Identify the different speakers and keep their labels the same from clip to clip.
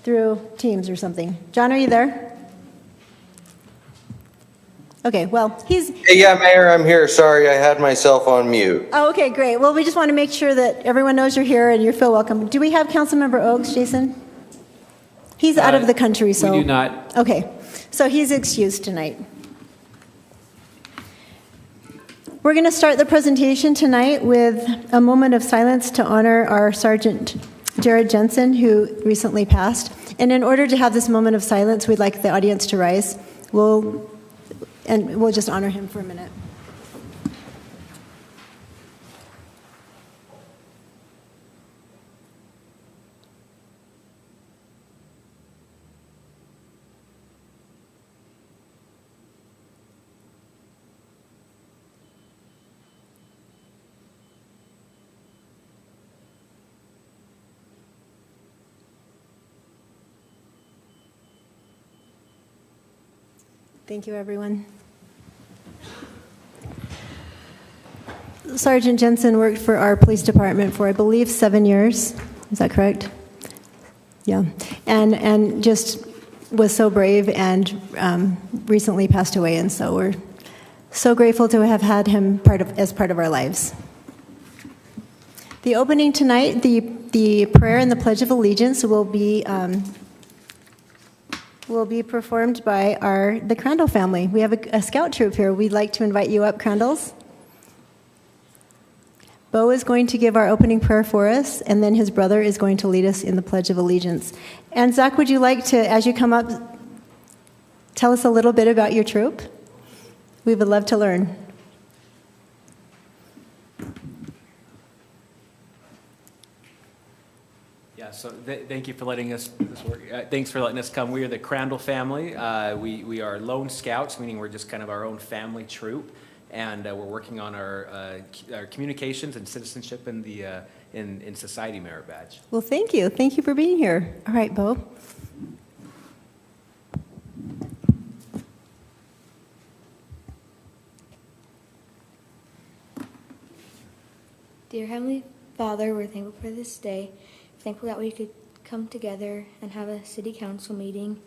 Speaker 1: through Teams or something. John, are you there? Okay, well, he's...
Speaker 2: Hey, yeah, Mayor, I'm here. Sorry, I had myself on mute.
Speaker 1: Oh, okay, great. Well, we just want to make sure that everyone knows you're here and you feel welcome. Do we have Councilmember Oakes, Jason? He's out of the country, so...
Speaker 3: We do not.
Speaker 1: Okay, so he's excused tonight. We're going to start the presentation tonight with a moment of silence to honor our Sergeant Jared Jensen, who recently passed. And in order to have this moment of silence, we'd like the audience to rise. We'll just honor him for a minute. Thank you, everyone. Sergeant Jensen worked for our police department for, I believe, 7 years. Is that correct? Yeah. And just was so brave and recently passed away. And so we're so grateful to have had him as part of our lives. The opening tonight, the prayer and the Pledge of Allegiance will be performed by the Crandall family. We have a scout troop here. We'd like to invite you up, Crandalls. Bo is going to give our opening prayer for us, and then his brother is going to lead us in the Pledge of Allegiance. And Zach, would you like to, as you come up, tell us a little bit about your troop? We would love to learn.
Speaker 3: So thank you for letting us thanks for letting us come. We are the Crandall family. We are lone scouts, meaning we're just kind of our own family troop, and we're working on our communications and citizenship in the in society merit badge.
Speaker 1: Well, thank you. Thank you for being here. All right, Bo.
Speaker 4: Dear Heavenly Father, we're thankful for this day. Thankful that we could come together and have a city council meeting.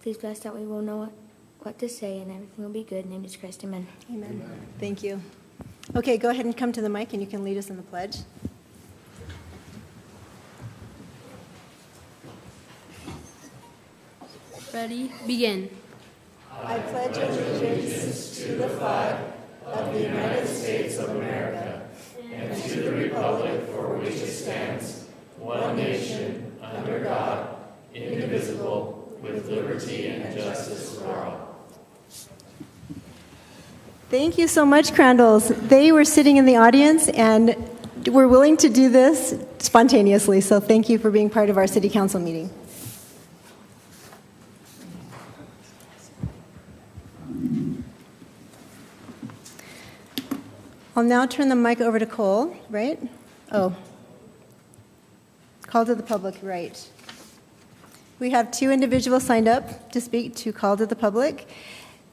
Speaker 4: Please bless that we will know what to say and everything will be good. In the name of Jesus Christ, amen.
Speaker 1: Amen. Thank you. Okay, go ahead and come to the mic and you can lead us in the pledge.
Speaker 5: Ready? Begin.
Speaker 1: I pledge allegiance to the flag of the United States of America and to the republic for which it stands, one nation, under God, indivisible, with liberty and justice for all. Thank you so much, Crandalls. They were sitting in the audience and were willing to do this spontaneously, so thank you for being part of our city council meeting. I'll now turn the mic over to Cole, right? Oh. Call to the public, right. We have 2 individuals signed up to speak to Call to the Public.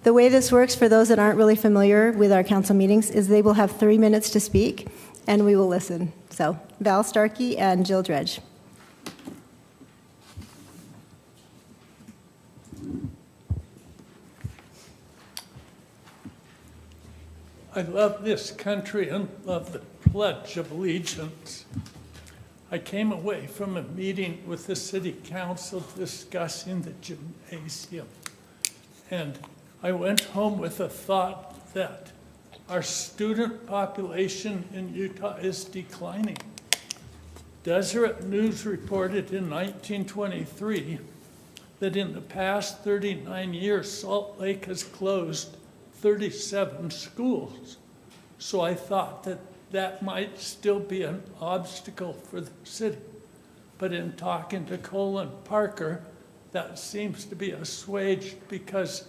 Speaker 1: The way this works for those that aren't really familiar with our council meetings is they will have 3 minutes to speak, and we will listen. So, Val Starkey and Jill Dredge.
Speaker 6: I love this country and love the Pledge of Allegiance. I came away from a meeting with the city council discussing the gymnasium, and I went home with a thought that our student population in Utah is declining. Deseret News reported in 1923 that in the past 39 years, Salt Lake has closed 37 schools. So I thought that might still be an obstacle for the city. But in talking to Colin Parker, that seems to be assuaged because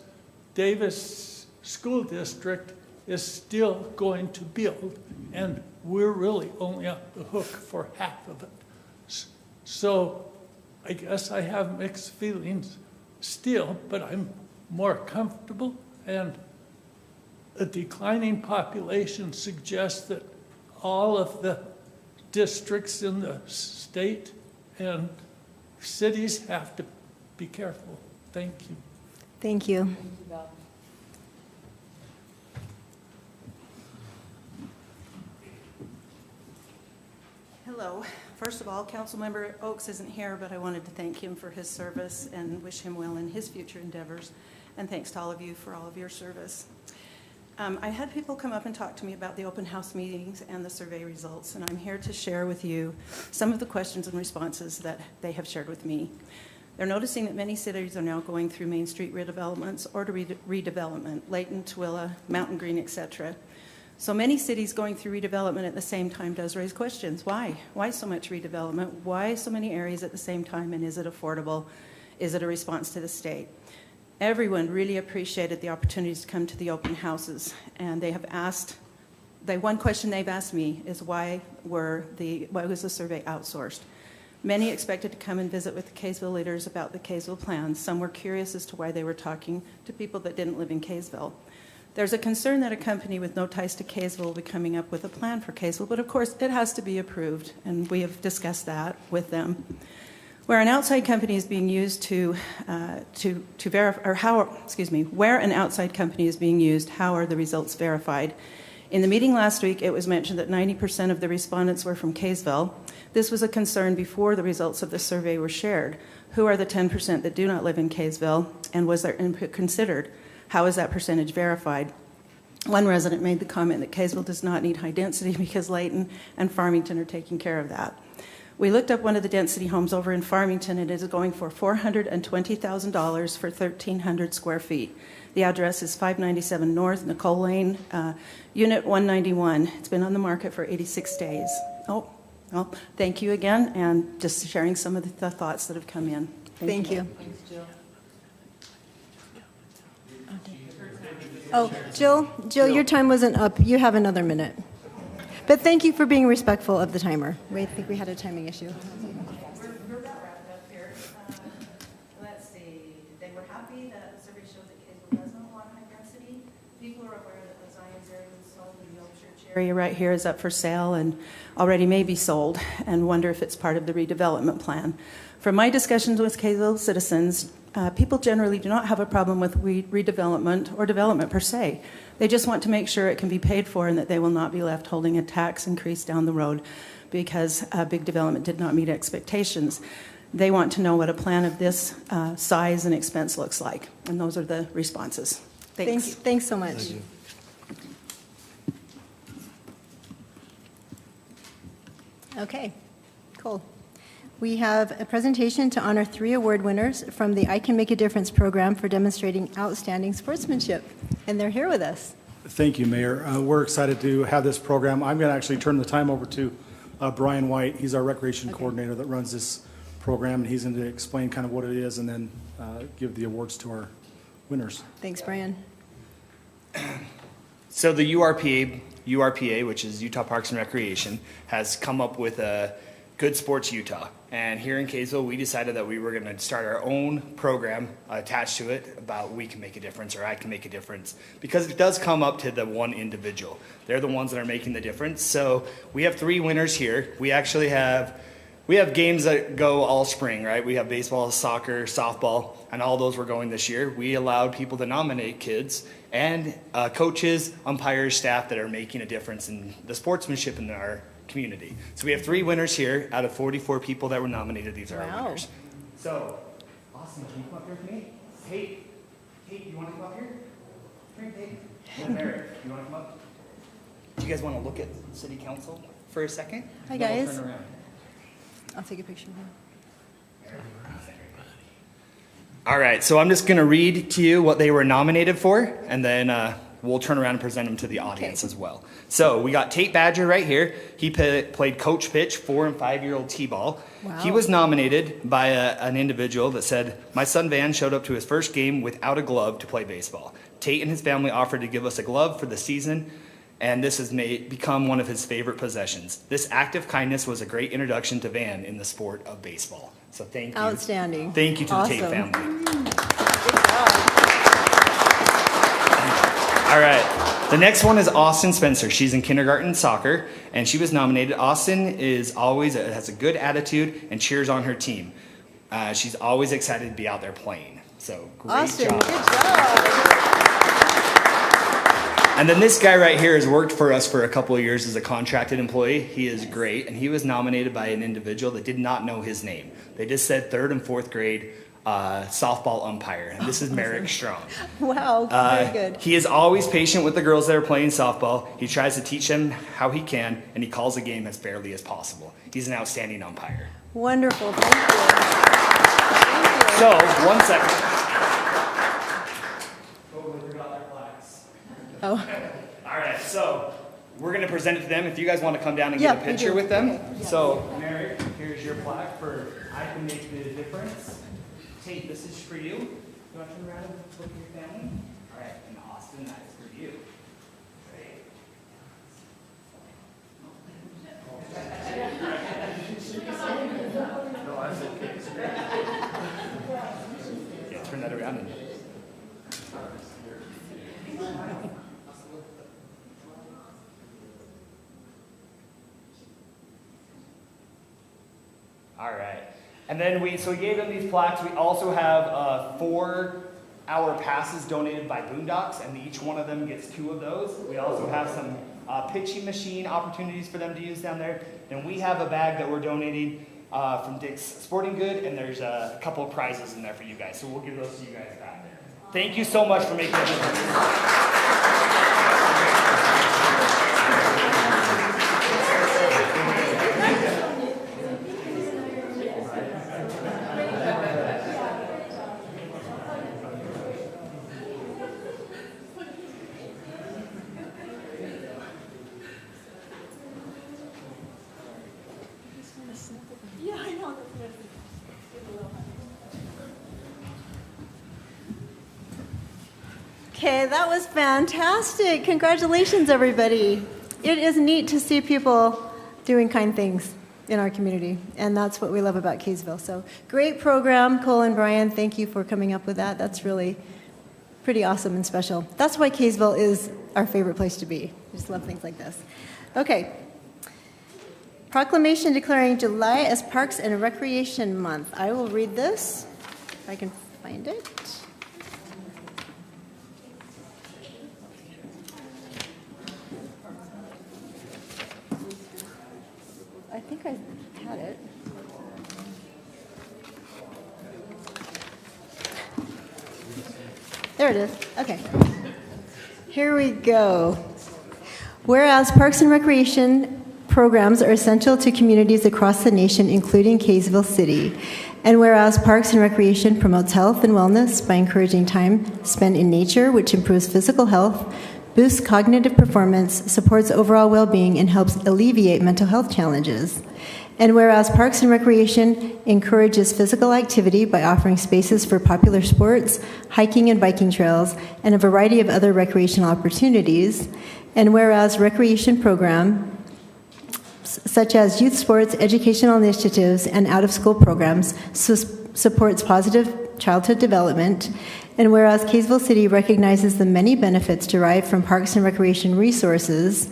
Speaker 6: Davis School District is still going to build, and we're really only on the hook for half of it. So I guess I have mixed feelings still, but I'm more comfortable, and a declining population suggests that all of the districts in the state and cities have to be careful. Thank you.
Speaker 1: Thank you.
Speaker 7: Hello. First of all, Councilmember Oaks isn't here, but I wanted to thank him for his service and wish him well in his future endeavors. And thanks to all of you for all of your service. I had people come up and talk to me about the open house meetings and the survey results, and I'm here to share with you some of the questions and responses that they have shared with me. They're noticing that many cities are now going through Main Street redevelopments or to redevelopment, Layton, Tooele, Mountain Green, etc. So many cities going through redevelopment at the same time does raise questions. Why? Why so much redevelopment? Why so many areas at the same time, and is it affordable? Is it a response to the state? Everyone really appreciated the opportunities to come to the open houses, and they have asked, one question they've asked me is why was the survey outsourced? Many expected to come and visit with the Kaysville leaders about the Kaysville plans. Some were curious as to why they were talking to people that didn't live in Kaysville. There's a concern that a company with no ties to Kaysville will be coming up with a plan for Kaysville, but of course it has to be approved, and we have discussed that with them. Where an outside company is being used where an outside company is being used, how are the results verified? In the meeting last week, it was mentioned that 90% of the respondents were from Kaysville. This was a concern before the results of the survey were shared. Who are the 10% that do not live in Kaysville, and was their input considered? How is that percentage verified? One resident made the comment that Kaysville does not need high density because Layton and Farmington are taking care of that. We looked up one of the density homes over in Farmington, and it is going for $420,000 for 1,300 square feet. The address is 597 North, Nicole Lane, Unit 191. It's been on the market for 86 days. Oh, well, thank you again, and just sharing some of the thoughts that have come in.
Speaker 1: Thank you.
Speaker 7: Thanks, Jill.
Speaker 1: Oh, Jill, your time wasn't up. You have another minute. But thank you for being respectful of the timer. I think we had a timing issue.
Speaker 7: We're about wrapped up here. Let's see. They were happy that the survey showed that Kaysville does not want high density. People are aware that the Zion's area was sold, and the Oak Church area right here is up for sale and already may be sold, and wonder if it's part of the redevelopment plan. From my discussions with Kaysville citizens, people generally do not have a problem with redevelopment or development per se. They just want to make sure it can be paid for and that they will not be left holding a tax increase down the road because big development did not meet expectations. They want to know what a plan of this size and expense looks like, and those are the responses. Thanks.
Speaker 1: Thanks so much.
Speaker 2: Thank you.
Speaker 1: Okay, cool. We have a presentation to honor 3 award winners from the I Can Make a Difference program for demonstrating outstanding sportsmanship, and they're here with us.
Speaker 8: Thank you, Mayor. We're excited to have this program. I'm going to actually turn the time over to Brian White. He's our recreation coordinator that runs this program, and he's going to explain kind of what it is and then give the awards to our winners.
Speaker 1: Thanks, Brian.
Speaker 9: So the URPA, which is Utah Parks and Recreation, has come up with a Good Sports Utah. And here in Kaysville, we decided that we were going to start our own program attached to it about we can make a difference or I can make a difference, because it does come up to the one individual. They're the ones that are making the difference. So we have 3 winners here. We actually have games that go all spring, right? We have baseball, soccer, softball, and all those were going this year. We allowed people to nominate kids and coaches, umpires, staff that are making a difference in the sportsmanship in our community. So we have 3 winners here out of 44 people that were nominated. These are our winners. So, Austin, can you come up here with me? Tate, you want to come up here? Here, Tate. And Merrick, you want to come up? Do you guys want to look at City Council for a second?
Speaker 1: Hi,
Speaker 9: Then we'll
Speaker 1: guys.
Speaker 9: turn around.
Speaker 1: I'll take a picture of you.
Speaker 9: All right, so I'm just going to read to you what they were nominated for, and then we'll turn around and present them to the audience as well. So we got Tate Badger right here. He played coach pitch, 4- and 5-year-old t-ball.
Speaker 1: Wow.
Speaker 9: He was nominated by an individual that said, "My son Van showed up to his first game without a glove to play baseball. Tate and his family offered to give us a glove for the season, and this has become one of his favorite possessions. This act of kindness was a great introduction to Van in the sport of baseball." So thank you.
Speaker 1: Outstanding.
Speaker 9: Thank you to the Tate
Speaker 1: Awesome.
Speaker 9: family.
Speaker 1: Good job.
Speaker 9: All right. The next one is Austin Spencer. She's in kindergarten soccer, and she was nominated. Austin has a good attitude and cheers on her team. She's always excited to be out there playing. So great
Speaker 1: Awesome.
Speaker 9: job.
Speaker 1: Good job.
Speaker 9: And then this guy right here has worked for us for a couple of years as a contracted employee. He is great, and he was nominated by an individual that did not know his name. They just said 3rd and 4th grade softball umpire, and this is Merrick Strong.
Speaker 1: Wow, very good.
Speaker 9: He is always patient with the girls that are playing softball. He tries to teach them how he can, and he calls the game as fairly as possible. He's an outstanding umpire.
Speaker 1: Wonderful. Thank you.
Speaker 9: So, 1 second. Totally forgot their flags.
Speaker 1: Oh.
Speaker 9: All right, so we're going to present it to them. If you guys want to come down and
Speaker 1: Yeah,
Speaker 9: get a
Speaker 1: we
Speaker 9: picture
Speaker 1: do.
Speaker 9: with them.
Speaker 1: Okay, yeah.
Speaker 9: So, Mary, here's your plaque for I Can Make the Difference. Tate, this is for you. You want to turn around and look at your family? All right, and Austin, that is for you. Great. Yeah, turn that around and. All right. And then we gave them these plaques. We also have 4-hour passes donated by Boondocks, and each one of them gets 2 of those. We also have some pitching machine opportunities for them to use down there. And we have a bag that we're donating from Dick's Sporting Good, and there's a couple of prizes in there for you guys. So we'll give those to you guys back there. Thank you so much for making a difference.
Speaker 1: Okay, that was fantastic. Congratulations, everybody. It is neat to see people doing kind things in our community, and that's what we love about Kaysville. So great program, Cole and Brian. Thank you for coming up with that. That's really pretty awesome and special. That's why Kaysville is our favorite place to be. We just love things like this. Okay. Proclamation declaring July as Parks and Recreation Month. I will read this, if I can find it. I think I had it. There it is. Okay. Here we go. Whereas Parks and Recreation programs are essential to communities across the nation, including Kaysville City. And whereas Parks and Recreation promotes health and wellness by encouraging time spent in nature, which improves physical health, boosts cognitive performance, supports overall well-being, and helps alleviate mental health challenges. And whereas Parks and Recreation encourages physical activity by offering spaces for popular sports, hiking and biking trails, and a variety of other recreational opportunities. And whereas recreation programs such as youth sports, educational initiatives, and out-of-school programs supports positive childhood development. And whereas Kaysville City recognizes the many benefits derived from parks and recreation resources,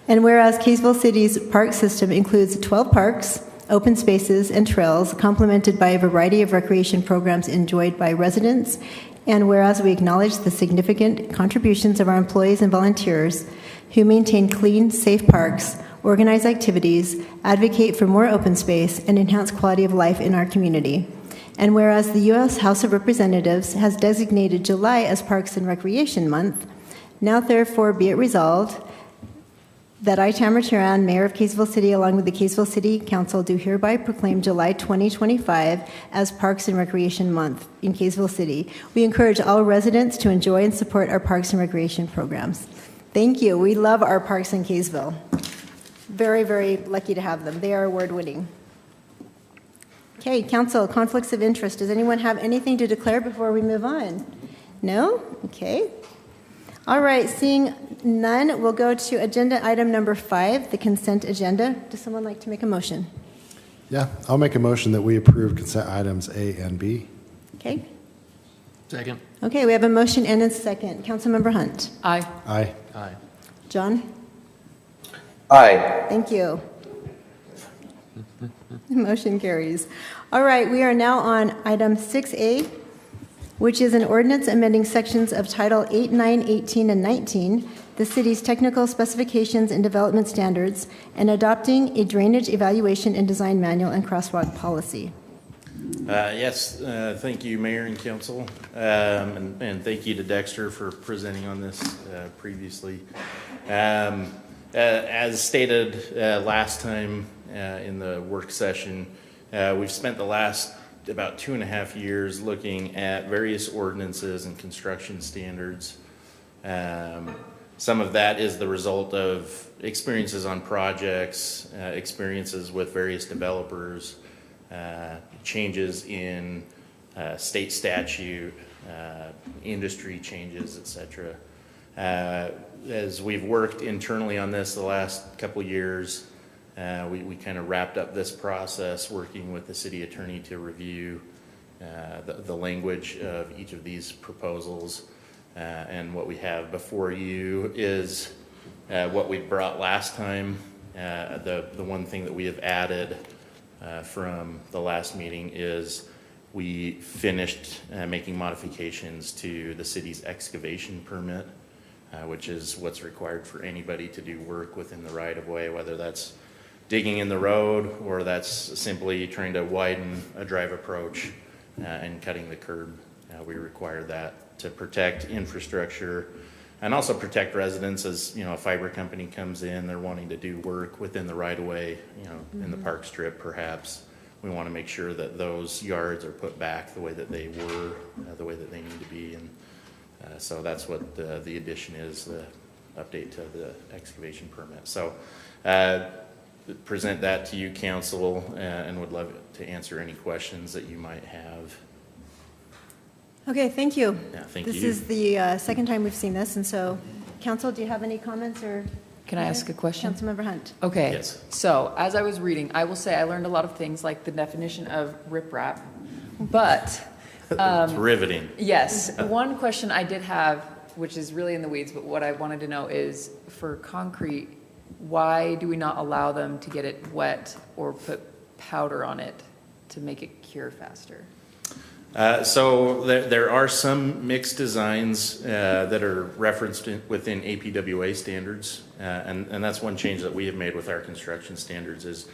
Speaker 1: and whereas Kaysville City's park system includes 12 parks, open spaces, and trails, complemented by a variety of recreation programs enjoyed by residents, and whereas we acknowledge the significant contributions of our employees and volunteers who maintain clean, safe parks, organize activities, advocate for more open space, and enhance quality of life in our community. And whereas the U.S. House of Representatives has designated July as Parks and Recreation Month, now therefore be it resolved that I, Tamara Turan, Mayor of Kaysville City, along with the Kaysville City Council, do hereby proclaim July 2025 as Parks and Recreation Month in Kaysville City. We encourage all residents to enjoy and support our parks and recreation programs. Thank you. We love our parks in Kaysville. Very, very lucky to have them. They are award-winning. Okay, Council, conflicts of interest. Does anyone have anything to declare before we move on? No? Okay. All right, seeing none, we'll go to agenda item number 5, the consent agenda. Does someone like to make a motion?
Speaker 10: Yeah, I'll make a motion that we approve consent items A and B.
Speaker 1: Okay.
Speaker 3: Second.
Speaker 1: Okay, we have a motion and a second. Councilmember Hunt.
Speaker 3: Aye.
Speaker 10: Aye.
Speaker 3: Aye.
Speaker 1: John?
Speaker 2: Aye.
Speaker 1: Thank you. Motion carries. All right, we are now on item 6A, which is an ordinance amending sections of Title 8, 9, 18, and 19, the city's technical specifications and development standards, and adopting a drainage evaluation and design manual and crosswalk policy.
Speaker 11: Yes, thank you, Mayor and Council, and thank you to Dexter for presenting on this previously. As stated last time in the work session, we've spent the last about 2.5 years looking at various ordinances and construction standards. Some of that is the result of experiences on projects, experiences with various developers, changes in state statute, industry changes, etc. As we've worked internally on this the last couple years, we kind of wrapped up this process working with the city attorney to review the language of each of these proposals. And what we have before you is what we brought last time. The one thing that we have added from the last meeting is we finished making modifications to the city's excavation permit, which is what's required for anybody to do work within the right-of-way, whether that's digging in the road or that's simply trying to widen a drive approach and cutting the curb. We require that to protect infrastructure and also protect residents. As you know, a fiber company comes in, they're wanting to do work within the right-of-way, in the park strip perhaps. We want to make sure that those yards are put back the way that they were, the way that they need to be. And so that's what the addition is, the update to the excavation permit. So present that to you, council, and would love to answer any questions that you might have.
Speaker 1: Okay, thank you.
Speaker 11: Yeah, thank
Speaker 1: This
Speaker 11: you.
Speaker 1: is the second time we've seen this, and so, council, do you have any comments or?
Speaker 12: Can I ask a question?
Speaker 1: Councilmember Hunt.
Speaker 12: Okay.
Speaker 11: Yes.
Speaker 12: So as I was reading, I will say I learned a lot of things like the definition of riprap, but
Speaker 11: It's riveting.
Speaker 12: yes, one question I did have, which is really in the weeds, but what I wanted to know is for concrete, why do we not allow them to get it wet or put powder on it to make it cure faster?
Speaker 11: So there are some mixed designs that are referenced within APWA standards, and that's one change that we have made with our construction standards is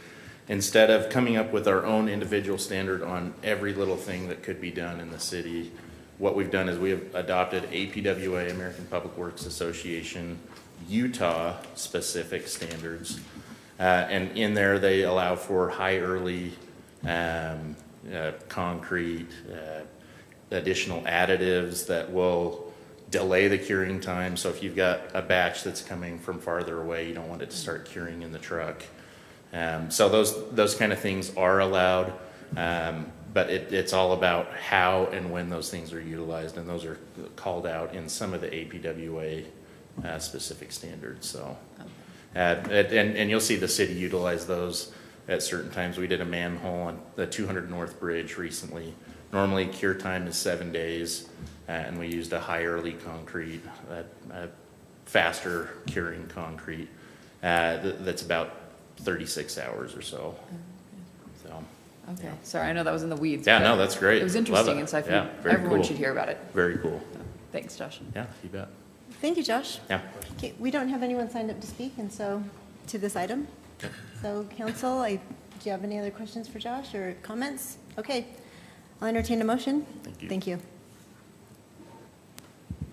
Speaker 11: instead of coming up with our own individual standard on every little thing that could be done in the city, what we've done is we have adopted APWA, American Public Works Association, Utah specific standards, and in there they allow for high early concrete, additional additives that will delay the curing time. So if you've got a batch that's coming from farther away, you don't want it to start curing in the truck. So those kind of things are allowed, but it's all about how and when those things are utilized, and those are called out in some of the APWA specific standards. So, and you'll see the city utilize those at certain times. We did a manhole on the 200 North Bridge recently. Normally cure time is 7 days, and we used a high early concrete, a faster curing concrete that's about 36 hours or so. So.
Speaker 12: Okay, sorry, I know that was in the weeds.
Speaker 11: Yeah,
Speaker 12: but
Speaker 11: no, that's great.
Speaker 12: It was
Speaker 11: Love
Speaker 12: interesting,
Speaker 11: it.
Speaker 12: and so I feel
Speaker 11: Yeah, very
Speaker 12: everyone
Speaker 11: cool.
Speaker 12: should hear about it.
Speaker 11: Very cool.
Speaker 12: Thanks, Josh.
Speaker 11: Yeah, you bet.
Speaker 1: Thank you, Josh.
Speaker 11: Yeah.
Speaker 1: Okay, we don't have anyone signed up to speak, and so, to this item. So, council, do you have any other questions for Josh or comments? Okay, I'll entertain a motion.
Speaker 11: Thank you.
Speaker 1: Thank you.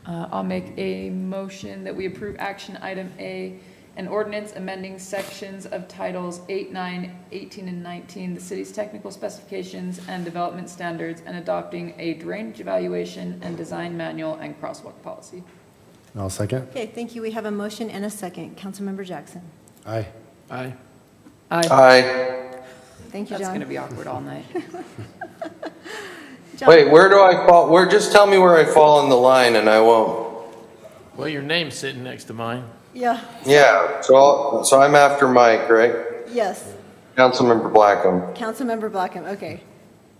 Speaker 12: I'll make a motion that we approve action item A, an ordinance amending sections of titles 8, 9, 18, and 19, the city's technical specifications and development standards, and adopting a drainage evaluation and design manual and crosswalk policy.
Speaker 10: I'll second.
Speaker 1: Okay, thank you. We have a motion and a second. Councilmember Jackson.
Speaker 10: Aye.
Speaker 11: Aye.
Speaker 12: Aye.
Speaker 2: Aye.
Speaker 1: Thank you,
Speaker 12: That's
Speaker 1: John.
Speaker 12: going to be awkward all night.
Speaker 1: John.
Speaker 2: Wait, where do I fall? Just tell me where I fall in the line and I won't.
Speaker 13: Well, your name's sitting next to mine.
Speaker 1: Yeah,
Speaker 2: Yeah, so I'm after Mike, right?
Speaker 1: yes.
Speaker 2: Councilmember Blackham.
Speaker 1: Councilmember Blackham, okay.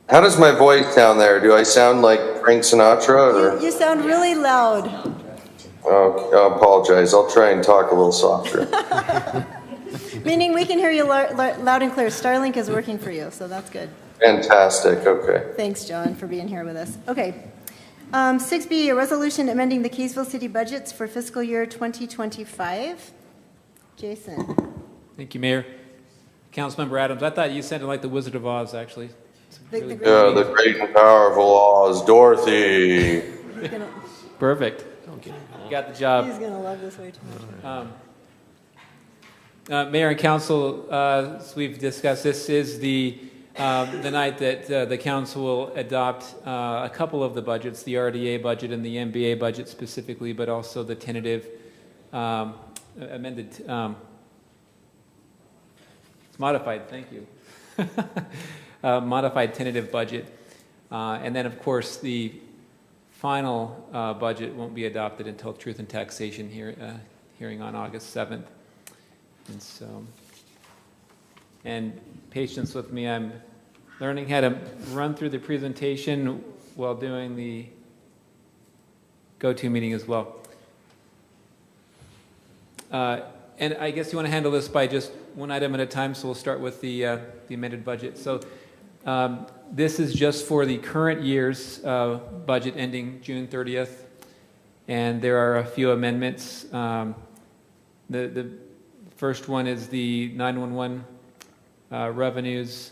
Speaker 2: How does my voice sound there? Do I sound like Frank Sinatra or?
Speaker 1: You sound really loud.
Speaker 2: Oh, I apologize. I'll try and talk a little softer.
Speaker 1: Meaning we can hear you loud and clear. Starlink is working for you, so that's good.
Speaker 2: Fantastic, okay.
Speaker 1: Thanks, John, for being here with us. Okay. 6B, a resolution amending the Kaysville City budgets for fiscal year 2025. Jason.
Speaker 3: Thank you, Mayor. Councilmember Adams, I thought you sounded like the Wizard of Oz, actually. Really
Speaker 2: Yeah, the great and powerful Oz, Dorothy.
Speaker 3: Perfect. You got the job.
Speaker 1: He's going to love this way too much.
Speaker 3: Mayor and Council, as we've discussed, this is the night that the Council will adopt a couple of the budgets, the RDA budget and the MBA budget specifically, but also the tentative amended, it's modified, thank you, modified tentative budget. And then, of course, the final budget won't be adopted until Truth and Taxation hearing on August 7th. And so, and patience with me, I'm learning how to run through the presentation while doing the go-to meeting as well. And I guess you want to handle this by just one item at a time, so we'll start with the amended budget. So this is just for the current year's budget ending June 30th, and there are a few amendments. The first one is the 911 revenues.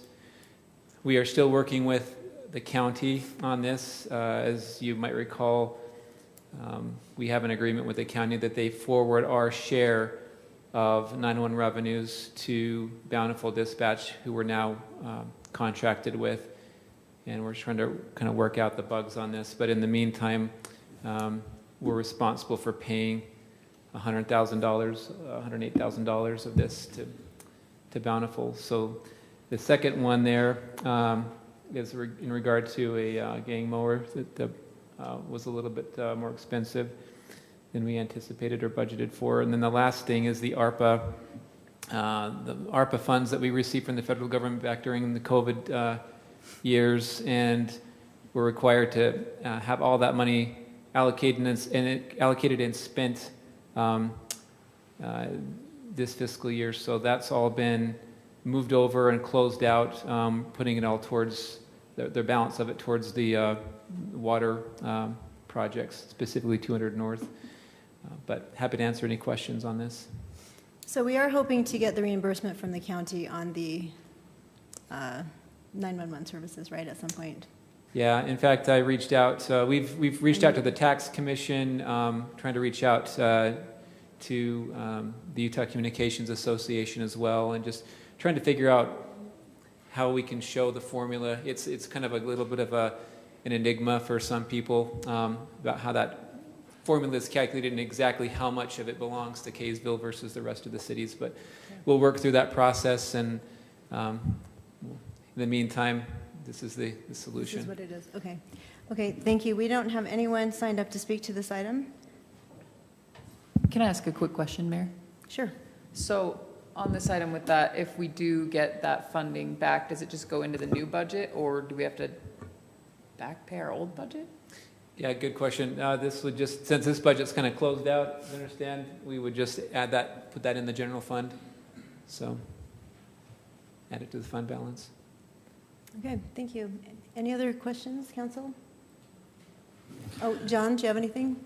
Speaker 3: We are still working with the county on this. As you might recall, we have an agreement with the county that they forward our share of 911 revenues to Bountiful Dispatch, who we're now contracted with. And we're trying to kind of work out the bugs on this. But in the meantime, we're responsible for paying $100,000, $108,000 of this to Bountiful. So the second one there is in regard to a gang mower that was a little bit more expensive than we anticipated or budgeted for. And then the last thing is the ARPA funds that we received from the federal government back during the COVID years, and we're required to have all that money allocated and spent this fiscal year. So that's all been moved over and closed out, putting it all towards their balance of it towards the water projects, specifically 200 North. But happy to answer any questions on this.
Speaker 1: So we are hoping to get the reimbursement from the county on the 911 services, right, at some point?
Speaker 3: Yeah, in fact, I reached out. We've reached out to the Tax Commission, trying to reach out to the Utah Communications Association as well, and just trying to figure out how we can show the formula. It's kind of a little bit of an enigma for some people about how that formula is calculated and exactly how much of it belongs to Kaysville versus the rest of the cities. But we'll work through that process, and in the meantime, this is the solution.
Speaker 1: This is what it is. Okay. Okay, thank you. We don't have anyone signed up to speak to this item.
Speaker 12: Can I ask a quick question, Mayor?
Speaker 1: Sure.
Speaker 12: So on this item with that, if we do get that funding back, does it just go into the new budget, or do we have to back pay our old budget?
Speaker 3: Yeah, good question. This would just, since this budget's kind of closed out, I understand, we would just add that, put that in the general fund. So add it to the fund balance.
Speaker 1: Okay, thank you. Any other questions, council? Oh, John, do you have anything?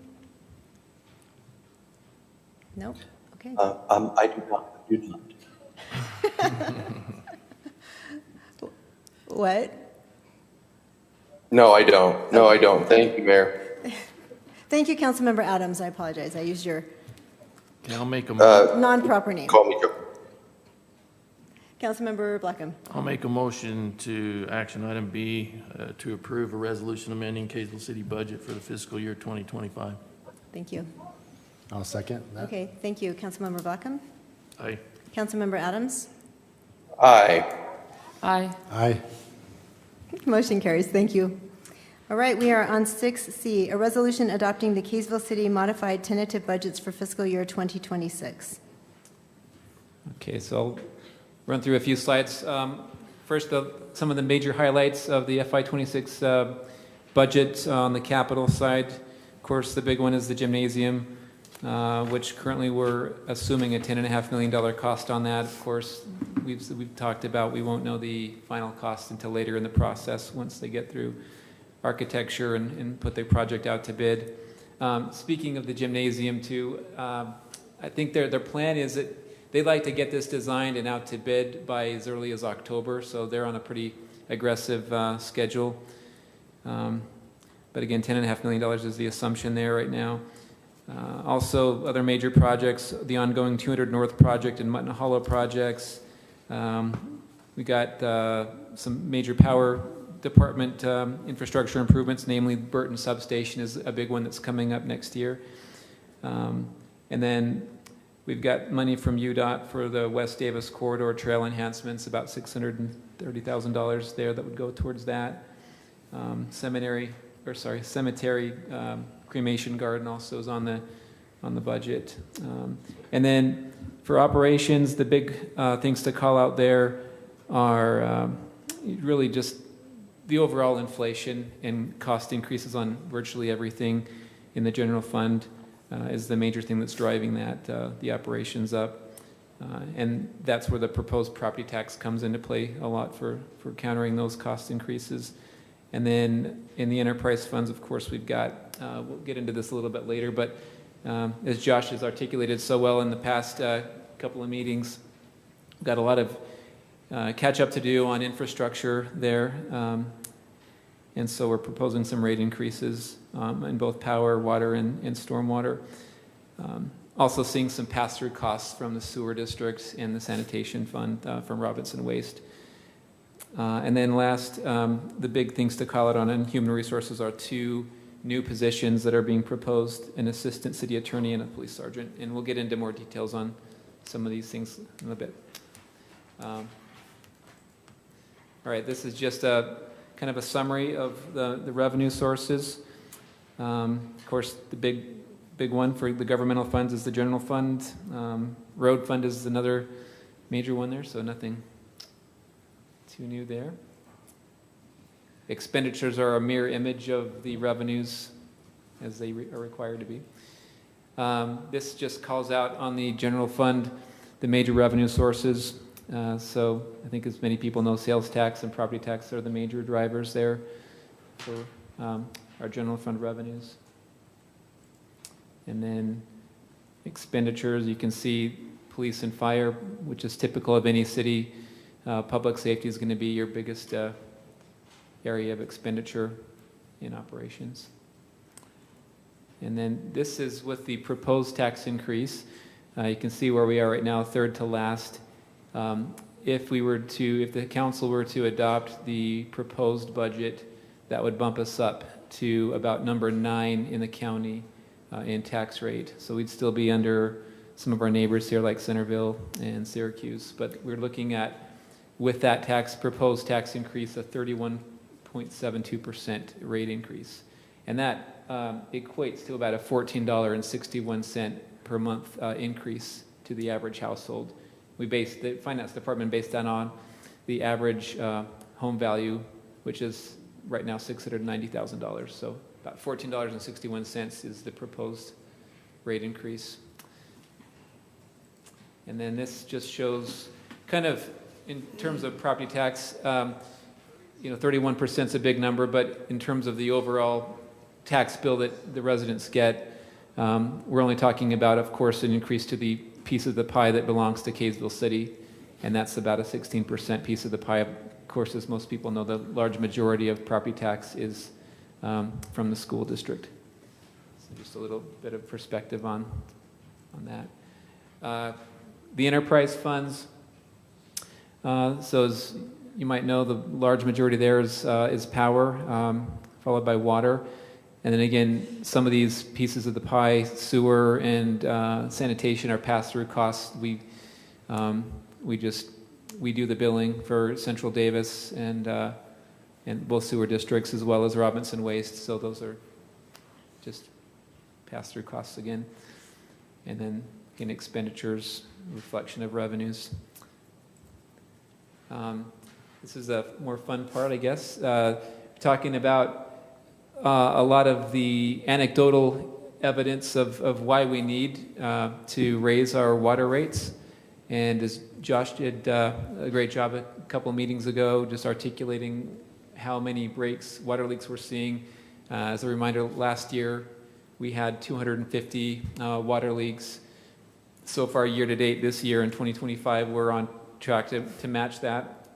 Speaker 1: Nope. Okay.
Speaker 14: I do not.
Speaker 1: What?
Speaker 2: No, I don't. No, I don't. Thank you, Mayor.
Speaker 1: Thank you, Councilmember Adams. I apologize. I used your
Speaker 13: Okay, I'll make a
Speaker 1: non-proper name.
Speaker 2: Call me Joe.
Speaker 1: Councilmember Blackham.
Speaker 13: I'll make a motion to action item B to approve a resolution amending Kaysville City budget for the fiscal year 2025.
Speaker 1: Thank you.
Speaker 10: I'll second that.
Speaker 1: Okay, thank you. Councilmember Blackham.
Speaker 13: Aye.
Speaker 1: Councilmember Adams.
Speaker 2: Aye.
Speaker 12: Aye.
Speaker 10: Aye.
Speaker 1: Motion carries. Thank you. All right, we are on 6C, a resolution adopting the Kaysville City modified tentative budgets for fiscal year 2026.
Speaker 3: Okay, so I'll run through a few slides. First, some of the major highlights of the FY26 budget on the capital side. Of course, the big one is the gymnasium. which currently we're assuming a $10.5 million cost on that. Of course, we've talked about we won't know the final cost until later in the process once they get through architecture and put the project out to bid. Speaking of the gymnasium too, I think their plan is that they'd like to get this designed and out to bid by as early as October, so they're on a pretty aggressive schedule. But again, $10.5 million is the assumption there right now. Also, other major projects, the ongoing 200 North project and Mutton Hollow projects. We got some major power department infrastructure improvements, namely Burton Substation is a big one that's coming up next year. And then we've got money from UDOT for the West Davis Corridor trail enhancements, about $630,000 there that would go towards that. Cemetery cremation garden also is on the budget. And then for operations, the big things to call out there are really just the overall inflation and cost increases on virtually everything in the general fund is the major thing that's driving that, the operations up. And that's where the proposed property tax comes into play a lot for countering those cost increases. And then in the enterprise funds, of course, we've got, we'll get into this a little bit later, but as Josh has articulated so well in the past couple of meetings, we've got a lot of catch up to do on infrastructure there. And so we're proposing some rate increases in both power, water, and stormwater. Also seeing some pass-through costs from the sewer districts and the sanitation fund from Robinson Waste. And then last, the big things to call out on in human resources are 2 new positions that are being proposed, an assistant city attorney and a police sergeant. And we'll get into more details on some of these things in a bit. All right, this is just a kind of a summary of the revenue sources. Of course, the big one for the governmental funds is the general fund. Road fund is another major one there, so nothing too new there. Expenditures are a mirror image of the revenues as they are required to be. This just calls out on the general fund the major revenue sources. So I think as many people know, sales tax and property tax are the major drivers there for our general fund revenues. And then expenditures, you can see police and fire, which is typical of any city. Public safety is going to be your biggest area of expenditure in operations. And then this is with the proposed tax increase. You can see where we are right now, third to last. If the council were to adopt the proposed budget, that would bump us up to about number 9 in the county in tax rate. So we'd still be under some of our neighbors here like Centerville and Syracuse. But we're looking at, with that proposed tax increase, a 31.72% rate increase. And that equates to about a $14.61 per month increase to the average household. We based the finance department based that on the average home value, which is right now $690,000. So about $14.61 is the proposed rate increase. And then this just shows kind of in terms of property tax, 31% is a big number, but in terms of the overall tax bill that the residents get, we're only talking about, of course, an increase to the piece of the pie that belongs to Kaysville City, and that's about a 16% piece of the pie. Of course, as most people know, the large majority of property tax is from the school district. So just a little bit of perspective on that. The enterprise funds, so as you might know, the large majority there is power, followed by water. And then again, some of these pieces of the pie, sewer and sanitation, are pass-through costs. We do the billing for Central Davis and both sewer districts as well as Robinson Waste. So those are just pass-through costs again. And then again, expenditures, reflection of revenues. This is a more fun part, I guess, talking about a lot of the anecdotal
Speaker 15: evidence of why we need to raise our water rates. And as Josh did a great job a couple meetings ago, just articulating how many water leaks we're seeing. As a reminder, last year we had 250 water leaks. So far, year to date, this year in 2025, we're on track to match that.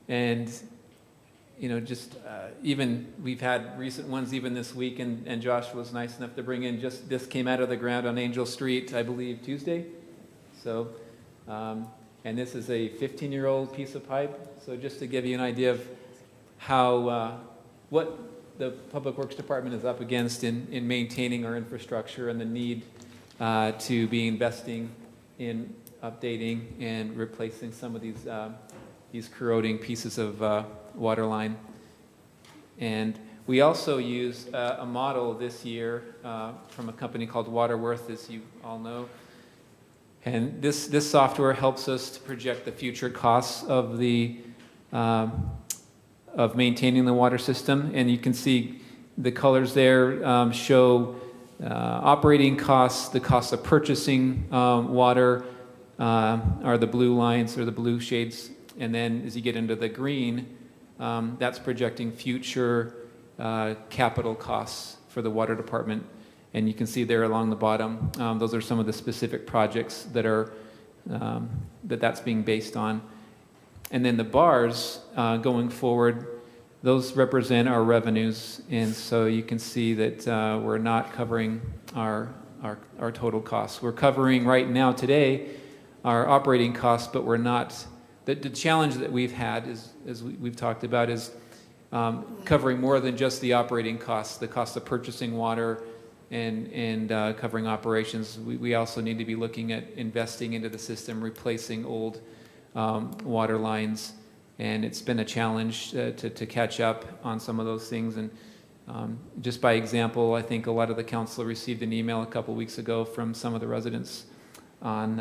Speaker 15: And just even we've had recent ones even this week, and Josh was nice enough to bring in this came out of the ground on Angel Street, I believe, Tuesday. So, and this is a 15-year-old piece of pipe. So just to give you an idea of how, what the Public Works Department is up against in maintaining our infrastructure and the need to be investing in updating and replacing some of these corroding pieces of water line. And we also use a model this year from a company called Waterworth, as you all know. And this software helps us to project the future costs of maintaining the water system. And you can see the colors there show operating costs, the cost of purchasing water are the blue lines or the blue shades. And then as you get into the green, that's projecting future capital costs for the water department. And you can see there along the bottom, those are some of the specific projects that are that's being based on. And then the bars going forward, those represent our revenues. And so you can see that we're not covering our total costs. We're covering right now today our operating costs, but we're not. The challenge that we've had is, as we've talked about, is covering more than just the operating costs, the cost of purchasing water and covering operations. We also need to be looking at investing into the system, replacing old water lines. And it's been a challenge to catch up on some of those things. And just by example, I think a lot of the council received an email a couple weeks ago from some of the residents on,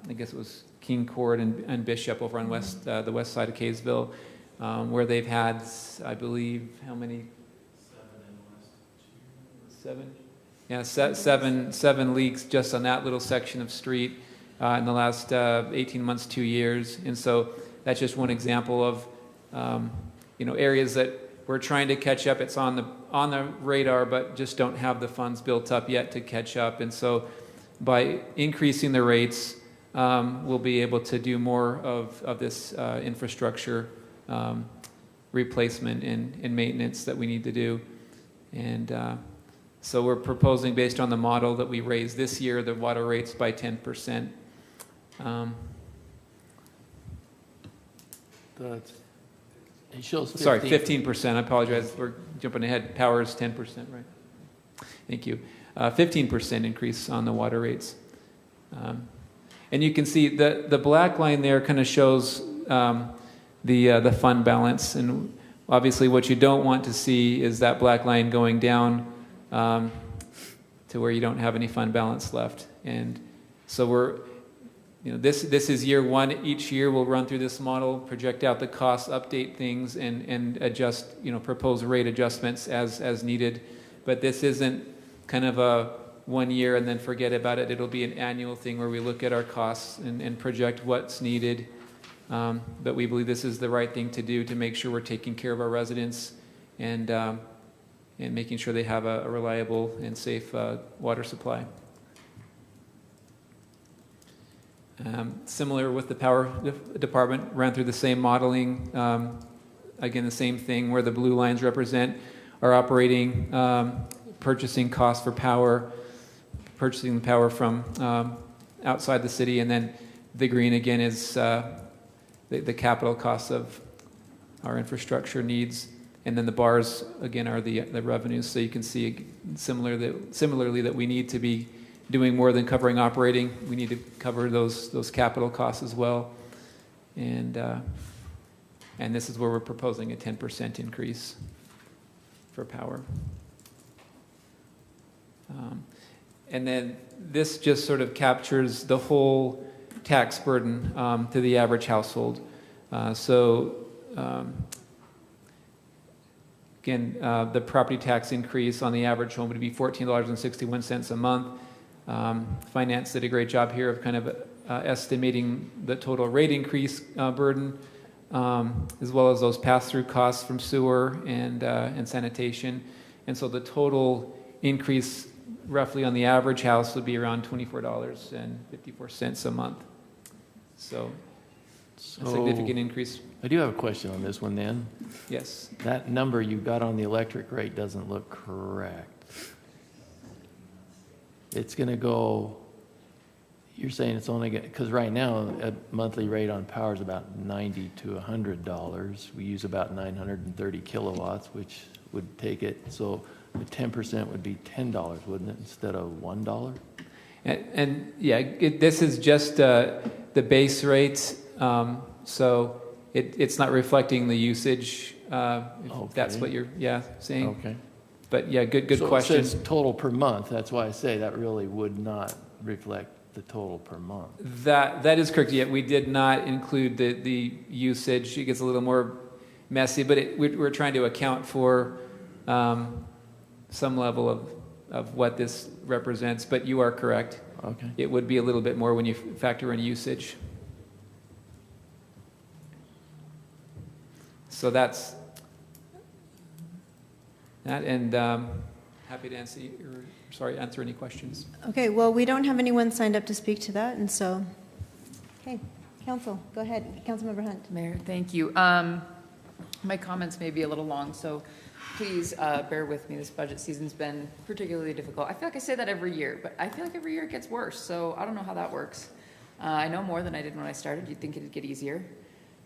Speaker 15: I guess it was King Court and Bishop over on the west side of Kaysville, where they've had, I believe, how many? 7? Yeah, seven leaks just on that little section of street in the last 18 months, 2 years. And so that's just one example of areas that we're trying to catch up. It's on the radar, but just don't have the funds built up yet to catch up. And so by increasing the rates, we'll be able to do more of this infrastructure replacement and maintenance that we need to do. And so we're proposing, based on the model, that we raise this year the water rates by 10%.
Speaker 13: It shows 15.
Speaker 15: Sorry, 15%. I apologize. We're jumping ahead. Power is 10%, right? Thank you. 15% increase on the water rates. And you can see the black line there kind of shows the fund balance. And obviously what you don't want to see is that black line going down to where you don't have any fund balance left. And so we're, this is year one. Each year we'll run through this model, project out the costs, update things, and adjust, propose rate adjustments as needed. But this isn't kind of a 1 year and then forget about it. It'll be an annual thing where we look at our costs and project what's needed. But we believe this is the right thing to do to make sure we're taking care of our residents and making sure they have a reliable and safe water supply. Similar with the power department, ran through the same modeling. Again, the same thing where the blue lines represent our operating purchasing costs for power, purchasing the power from outside the city, and then the green again is the capital costs of our infrastructure needs. And then the bars, again, are the revenues. So you can see similarly that we need to be doing more than covering operating. We need to cover those capital costs as well. And this is where we're proposing a 10% increase for power. And then this just sort of captures the whole tax burden to the average household. Again, the property tax increase on the average home would be $14.61 a month. Finance did a great job here of kind of estimating the total rate increase burden, as well as those pass-through costs from sewer and sanitation. And so the total increase roughly on the average house would be around $24.54 a month. So a significant increase.
Speaker 13: I do have a question on this one then.
Speaker 15: Yes.
Speaker 13: That number you got on the electric rate doesn't look correct. It's going to go, you're saying it's only, because right now a monthly rate on power is about $90 to $100. We use about 930 kilowatts, which would take it, so the 10% would be $10, wouldn't it, instead of $1?
Speaker 15: And yeah, this is just the base rates, so it's not reflecting the usage, if that's what you're saying.
Speaker 13: Okay.
Speaker 15: But yeah, good question.
Speaker 13: So it says total per month. That's why I say that really would not reflect the total per month.
Speaker 15: That is correct. Yeah, we did not include the usage. It gets a little more messy, but we're trying to account for some level of what this represents. But you are correct.
Speaker 13: Okay.
Speaker 15: It would be a little bit more when you factor in usage. So that's that, and happy to answer any questions.
Speaker 1: Okay, well, we don't have anyone signed up to speak to that, and so, okay, Council, go ahead. Councilmember Hunt.
Speaker 12: Mayor, thank you. My comments may be a little long, so please bear with me. This budget season's been particularly difficult. I feel like I say that every year, but I feel like every year it gets worse, so I don't know how that works. I know more than I did when I started. You'd think it'd get easier.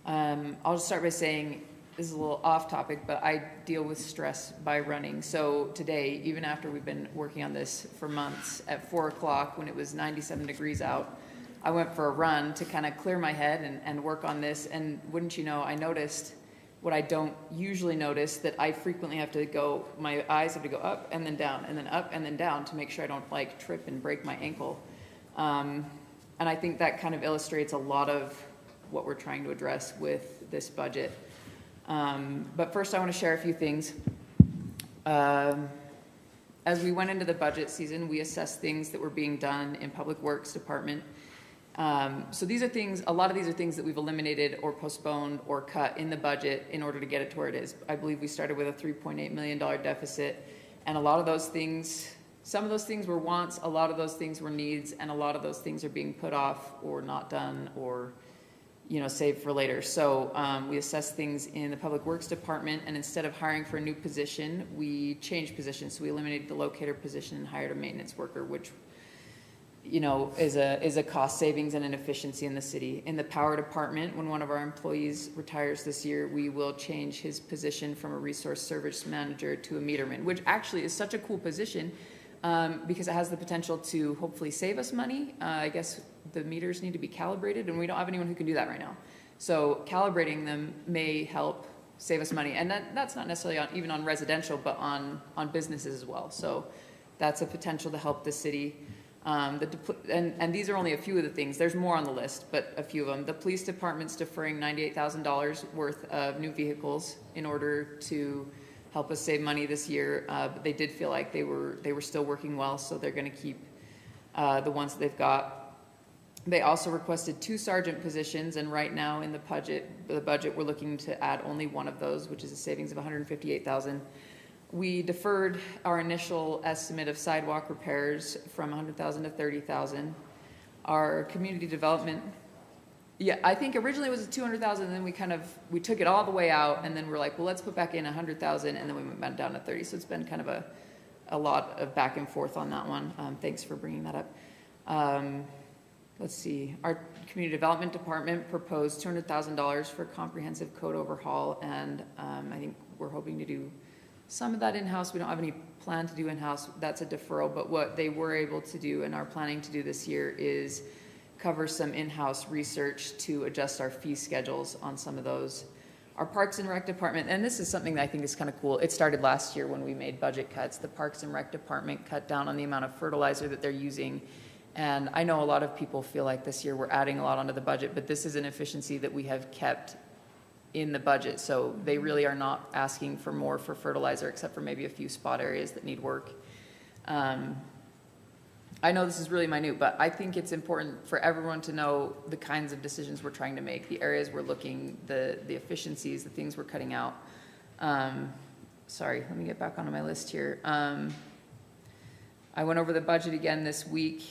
Speaker 12: I'll just start by saying, this is a little off topic, but I deal with stress by running. So today, even after we've been working on this for months, at 4 o'clock when it was 97 degrees out, I went for a run to kind of clear my head and work on this. And wouldn't you know, I noticed what I don't usually notice, that I frequently have to go, my eyes have to go up and then down and then up and then down to make sure I don't like trip and break my ankle. And I think that kind of illustrates a lot of what we're trying to address with this budget. But first I want to share a few things. As we went into the budget season, we assessed things that were being done in Public Works Department. So these are things, a lot of these are things that we've eliminated or postponed or cut in the budget in order to get it to where it is. I believe we started with a $3.8 million deficit, and a lot of those things, some of those things were wants, a lot of those things were needs, and a lot of those things are being put off or not done or saved for later. So we assessed things in the Public Works Department, and instead of hiring for a new position, we changed positions. So we eliminated the locator position and hired a maintenance worker, which is a cost savings and an efficiency in the city. In the Power Department, when one of our employees retires this year, we will change his position from a resource service manager to a meterman, which actually is such a cool position because it has the potential to hopefully save us money. I guess the meters need to be calibrated, and we don't have anyone who can do that right now. So calibrating them may help save us money, and that's not necessarily even on residential, but on businesses as well. So that's a potential to help the city. And these are only a few of the things. There's more on the list, but a few of them. The police department's deferring $98,000 worth of new vehicles in order to help us save money this year. But they did feel like they were still working well, so they're going to keep the ones that they've got. They also requested 2 sergeant positions, and right now in the budget we're looking to add only one of those, which is a savings of $158,000. We deferred our initial estimate of sidewalk repairs from $100,000 to $30,000. Our community development, I think originally it was $200,000, and then we took it all the way out, and then we're like, well, let's put back in $100,000, and then we went back down to 30. So it's been kind of a lot of back and forth on that one. Thanks for bringing that up. Let's see. Our community development department proposed $200,000 for comprehensive code overhaul, and I think we're hoping to do some of that in-house. We don't have any plan to do in-house. That's a deferral, but what they were able to do and are planning to do this year is cover some in-house research to adjust our fee schedules on some of those. Our Parks and Rec department, and this is something that I think is kind of cool. It started last year when we made budget cuts. The Parks and Rec department cut down on the amount of fertilizer that they're using. And I know a lot of people feel like this year we're adding a lot onto the budget, but this is an efficiency that we have kept in the budget. So they really are not asking for more for fertilizer, except for maybe a few spot areas that need work. I know this is really minute, but I think it's important for everyone to know the kinds of decisions we're trying to make, the areas we're looking, the efficiencies, the things we're cutting out. Sorry, let me get back onto my list here. I went over the budget again this week.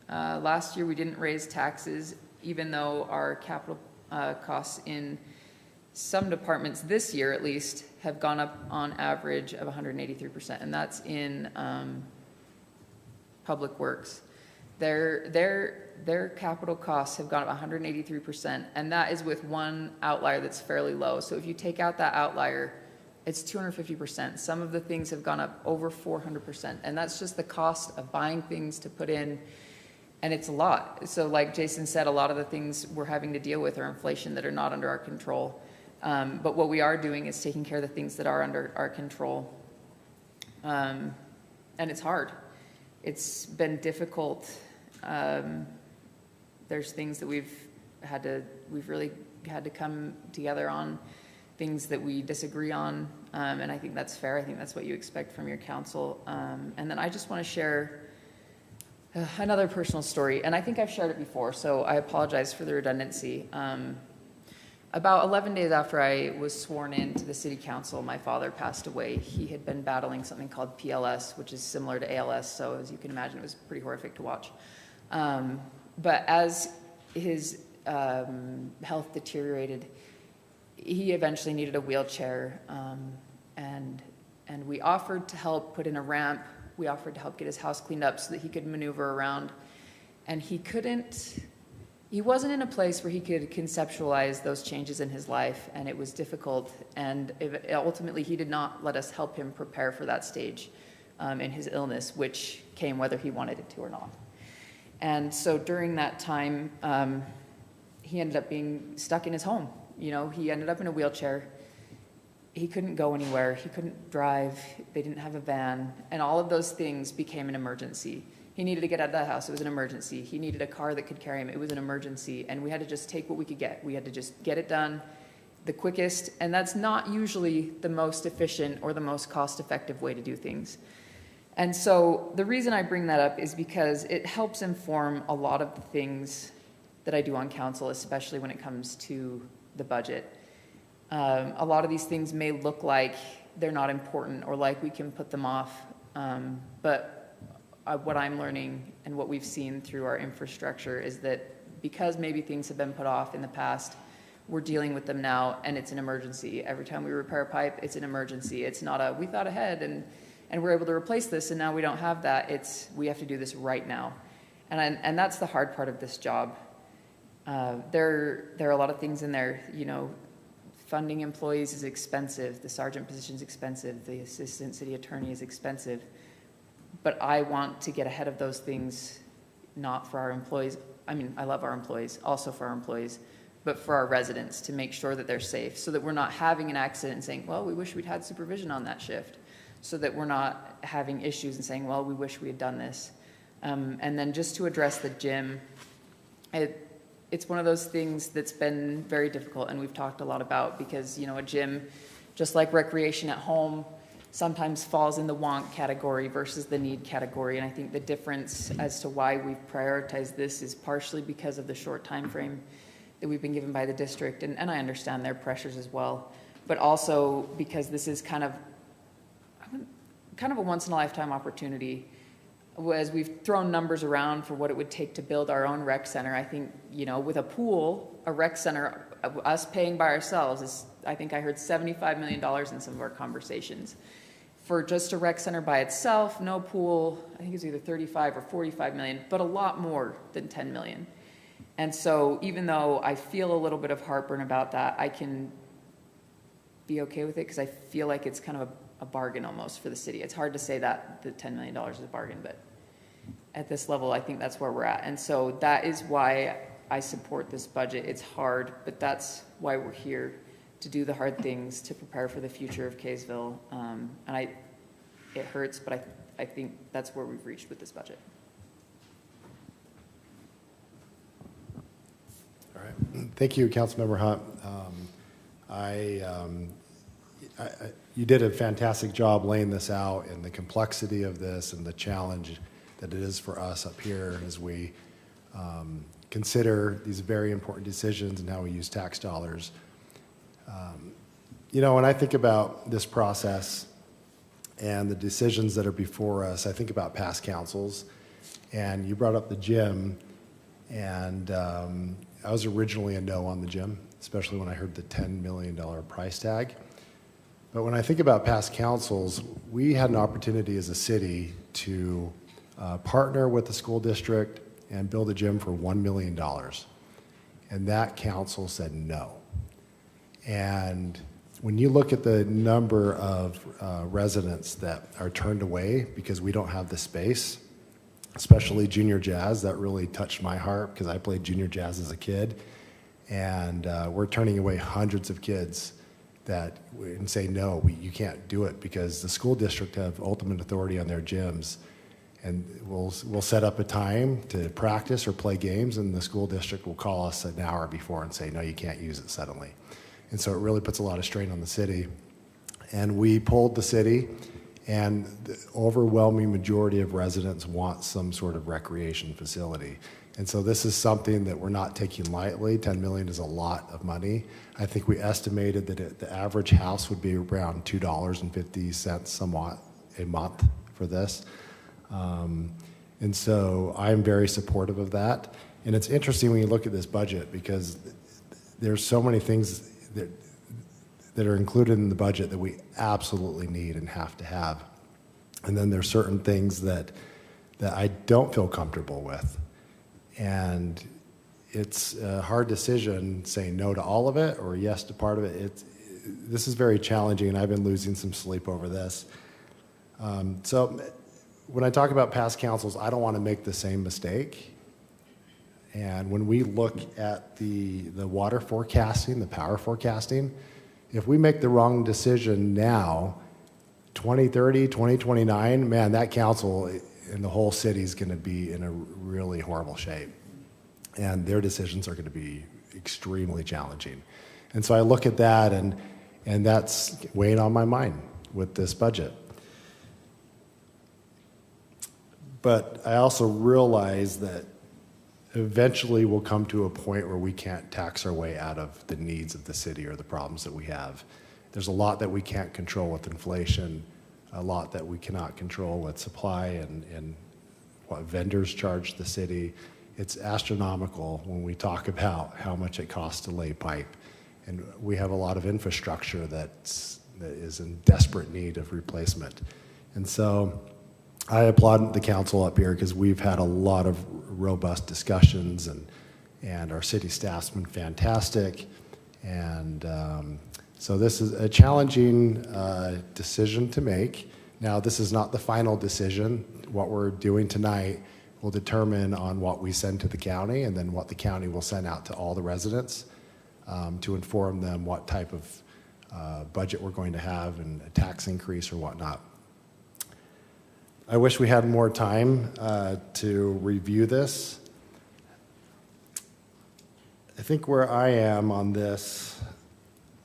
Speaker 12: Last year we didn't raise taxes, even though our capital costs in some departments this year at least have gone up on average of 183%, and that's in Public Works. Their capital costs have gone up 183%, and that is with one outlier that's fairly low. So if you take out that outlier, it's 250%. Some of the things have gone up over 400%, and that's just the cost of buying things to put in, and it's a lot. So like Jason said, a lot of the things we're having to deal with are inflation that are not under our control. But what we are doing is taking care of the things that are under our control. And it's hard. It's been difficult. There's things that we've really had to come together on, things that we disagree on, and I think that's fair. I think that's what you expect from your council. And then I just want to share another personal story, and I think I've shared it before, so I apologize for the redundancy. About 11 days after I was sworn into the city council, my father passed away. He had been battling something called PLS, which is similar to ALS, so as you can imagine, it was pretty horrific to watch. But as his health deteriorated, he eventually needed a wheelchair, and we offered to help put in a ramp. We offered to help get his house cleaned up so that he could maneuver around, and he wasn't in a place where he could conceptualize those changes in his life, and it was difficult, and ultimately he did not let us help him prepare for that stage in his illness, which came whether he wanted it to or not. And so during that time, he ended up being stuck in his home. You know, he ended up in a wheelchair. He couldn't go anywhere. He couldn't drive. They didn't have a van. And all of those things became an emergency. He needed to get out of that house. It was an emergency. He needed a car that could carry him. It was an emergency. And we had to just take what we could get. We had to just get it done the quickest. And that's not usually the most efficient or the most cost-effective way to do things. And so the reason I bring that up is because it helps inform a lot of the things that I do on council, especially when it comes to the budget. A lot of these things may look like they're not important or like we can put them off, but what I'm learning and what we've seen through our infrastructure is that because maybe things have been put off in the past, we're dealing with them now, and it's an emergency. Every time we repair a pipe, it's an emergency. It's not a, we thought ahead and we're able to replace this, and now we don't have that. It's, we have to do this right now. And that's the hard part of this job. There are a lot of things in there, you know, funding employees is expensive, the sergeant position is expensive, the assistant city attorney is expensive. But I want to get ahead of those things, not for our employees. I mean, I love our employees, also for our employees, but for our residents, to make sure that they're safe, so that we're not having an accident and saying, well, we wish we'd had supervision on that shift, so that we're not having issues and saying, well, we wish we had done this. And then just to address the gym, it's one of those things that's been very difficult, and we've talked a lot about, because, you know, a gym, just like recreation at home, sometimes falls in the want category versus the need category. And I think the difference as to why we've prioritized this is partially because of the short time frame that we've been given by the district, and I understand their pressures as well, but also because this is kind of a once-in-a-lifetime opportunity. As we've thrown numbers around for what it would take to build our own rec center, I think, you know, with a pool, a rec center, us paying by ourselves is, I think I heard $75 million in some of our conversations. For just a rec center by itself, no pool, I think it's either 35 or 45 million, but a lot more than 10 million. And so even though I feel a little bit of heartburn about that, I can be okay with it, because I feel like it's kind of a bargain almost for the city. It's hard to say that the $10 million is a bargain, but at this level, I think that's where we're at. And so that is why I support this budget. It's hard, but that's why we're here, to do the hard things, to prepare for the future of Kaysville. And it hurts, but I think that's where we've reached with this budget.
Speaker 10: All right. Thank you, Councilmember Hunt. You did a fantastic job laying this out and the complexity of this and the challenge that it is for us up here as we consider these very important decisions and how we use tax dollars. When I think about this process and the decisions that are before us, I think about past councils. And you brought up the gym, and I was originally a no on the gym, especially when I heard the $10 million price tag. But when I think about past councils, we had an opportunity as a city to partner with the school district and build a gym for $1 million. And that council said no. And when you look at the number of residents that are turned away because we don't have the space, especially junior jazz, that really touched my heart because I played junior jazz as a kid. And we're turning away hundreds of kids that and say, no, you can't do it because the school district have ultimate authority on their gyms. And we'll set up a time to practice or play games, and the school district will call us an hour before and say, no, you can't use it suddenly. And so it really puts a lot of strain on the city. And we polled the city, and the overwhelming majority of residents want some sort of recreation facility. And so this is something that we're not taking lightly. $10 million is a lot of money. I think we estimated that the average house would be around $2.50 somewhat a month for this. And so I'm very supportive of that. And it's interesting when you look at this budget because there's so many things that are included in the budget that we absolutely need and have to have. And then there's certain things that I don't feel comfortable with. And it's a hard decision saying no to all of it or yes to part of it. This is very challenging, and I've been losing some sleep over this. So when I talk about past councils, I don't want to make the same mistake. And when we look at the water forecasting, the power forecasting, if we make the wrong decision now, 2030, 2029, man, that council and the whole city is going to be in a really horrible shape. And their decisions are going to be extremely challenging. And so I look at that, and that's weighing on my mind with this budget. But I also realize that eventually we'll come to a point where we can't tax our way out of the needs of the city or the problems that we have. There's a lot that we can't control with inflation, a lot that we cannot control with supply and what vendors charge the city. It's astronomical when we talk about how much it costs to lay pipe. And we have a lot of infrastructure that is in desperate need of replacement. And so I applaud the council up here because we've had a lot of robust discussions, and our city staff's been fantastic. And so this is a challenging decision to make. Now, this is not the final decision. What we're doing tonight will determine on what we send to the county and then what the county will send out to all the residents to inform them what type of budget we're going to have and a tax increase or whatnot. I wish we had more time to review this. I think where I am on this,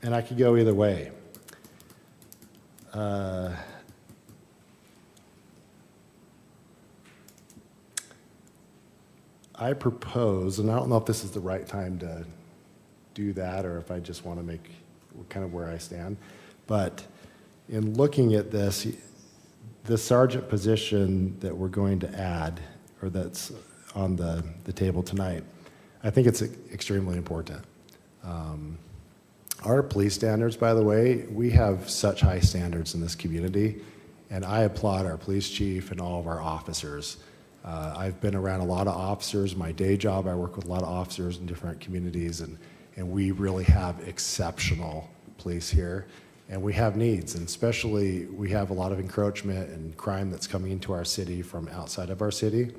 Speaker 10: and I could go either way. I propose, and I don't know if this is the right time to do that or if I just want to make kind of where I stand, but in looking at this, the sergeant position that we're going to add, or that's on the table tonight, I think it's extremely important. Our police standards, by the way, we have such high standards in this community, and I applaud our police chief and all of our officers. I've been around a lot of officers. My day job, I work with a lot of officers in different communities, and we really have exceptional police here. And we have needs, and especially we have a lot of encroachment and crime that's coming into our city from outside of our city.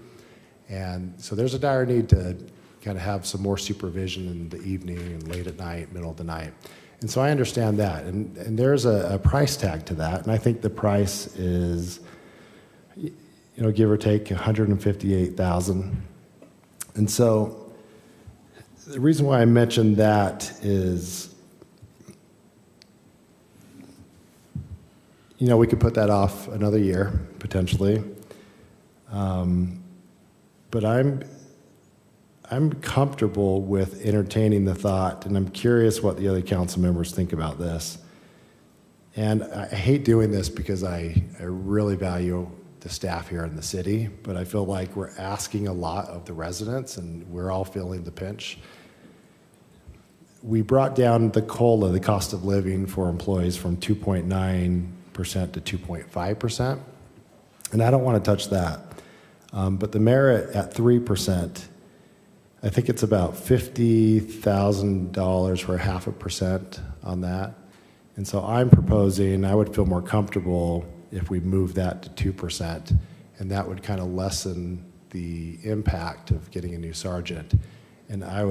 Speaker 10: And so there's a dire need to kind of have some more supervision in the evening and late at night, middle of the night. And so I understand that. And there's a price tag to that. And I think the price is, give or take $158,000. And so the reason why I mentioned that is you know, we could put that off another year, potentially. But I'm comfortable with entertaining the thought, and I'm curious what the other council members think about this. And I hate doing this because I really value the staff here in the city, but I feel like we're asking a lot of the residents, and we're all feeling the pinch. We brought down the COLA, the cost of living for employees, from 2.9% to 2.5%, and I don't want to touch that. But the merit at 3%, I think it's about $50,000 for 0.5% on that. And so I'm proposing, I would feel more comfortable if we move that to 2%, and that would kind of lessen the impact of getting a new sergeant. And I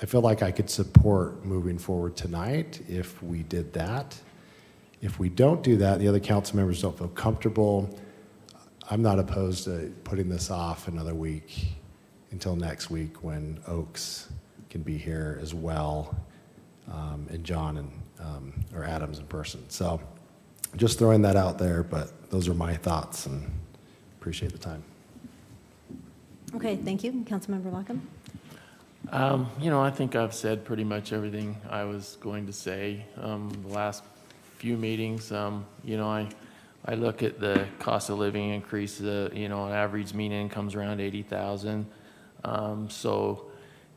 Speaker 10: feel like I could support moving forward tonight if we did that. If we don't do that, the other council members don't feel comfortable, I'm not opposed to putting this off another week until next week when Oaks can be here as well, and John and or Adams in person. So just throwing that out there, but those are my thoughts, and appreciate the time.
Speaker 1: Okay, thank you. Councilmember Lockham.
Speaker 13: You know, I think I've said pretty much everything I was going to say. The last few meetings, you know, I look at the cost of living increase, you know, an average mean income's around 80,000. So,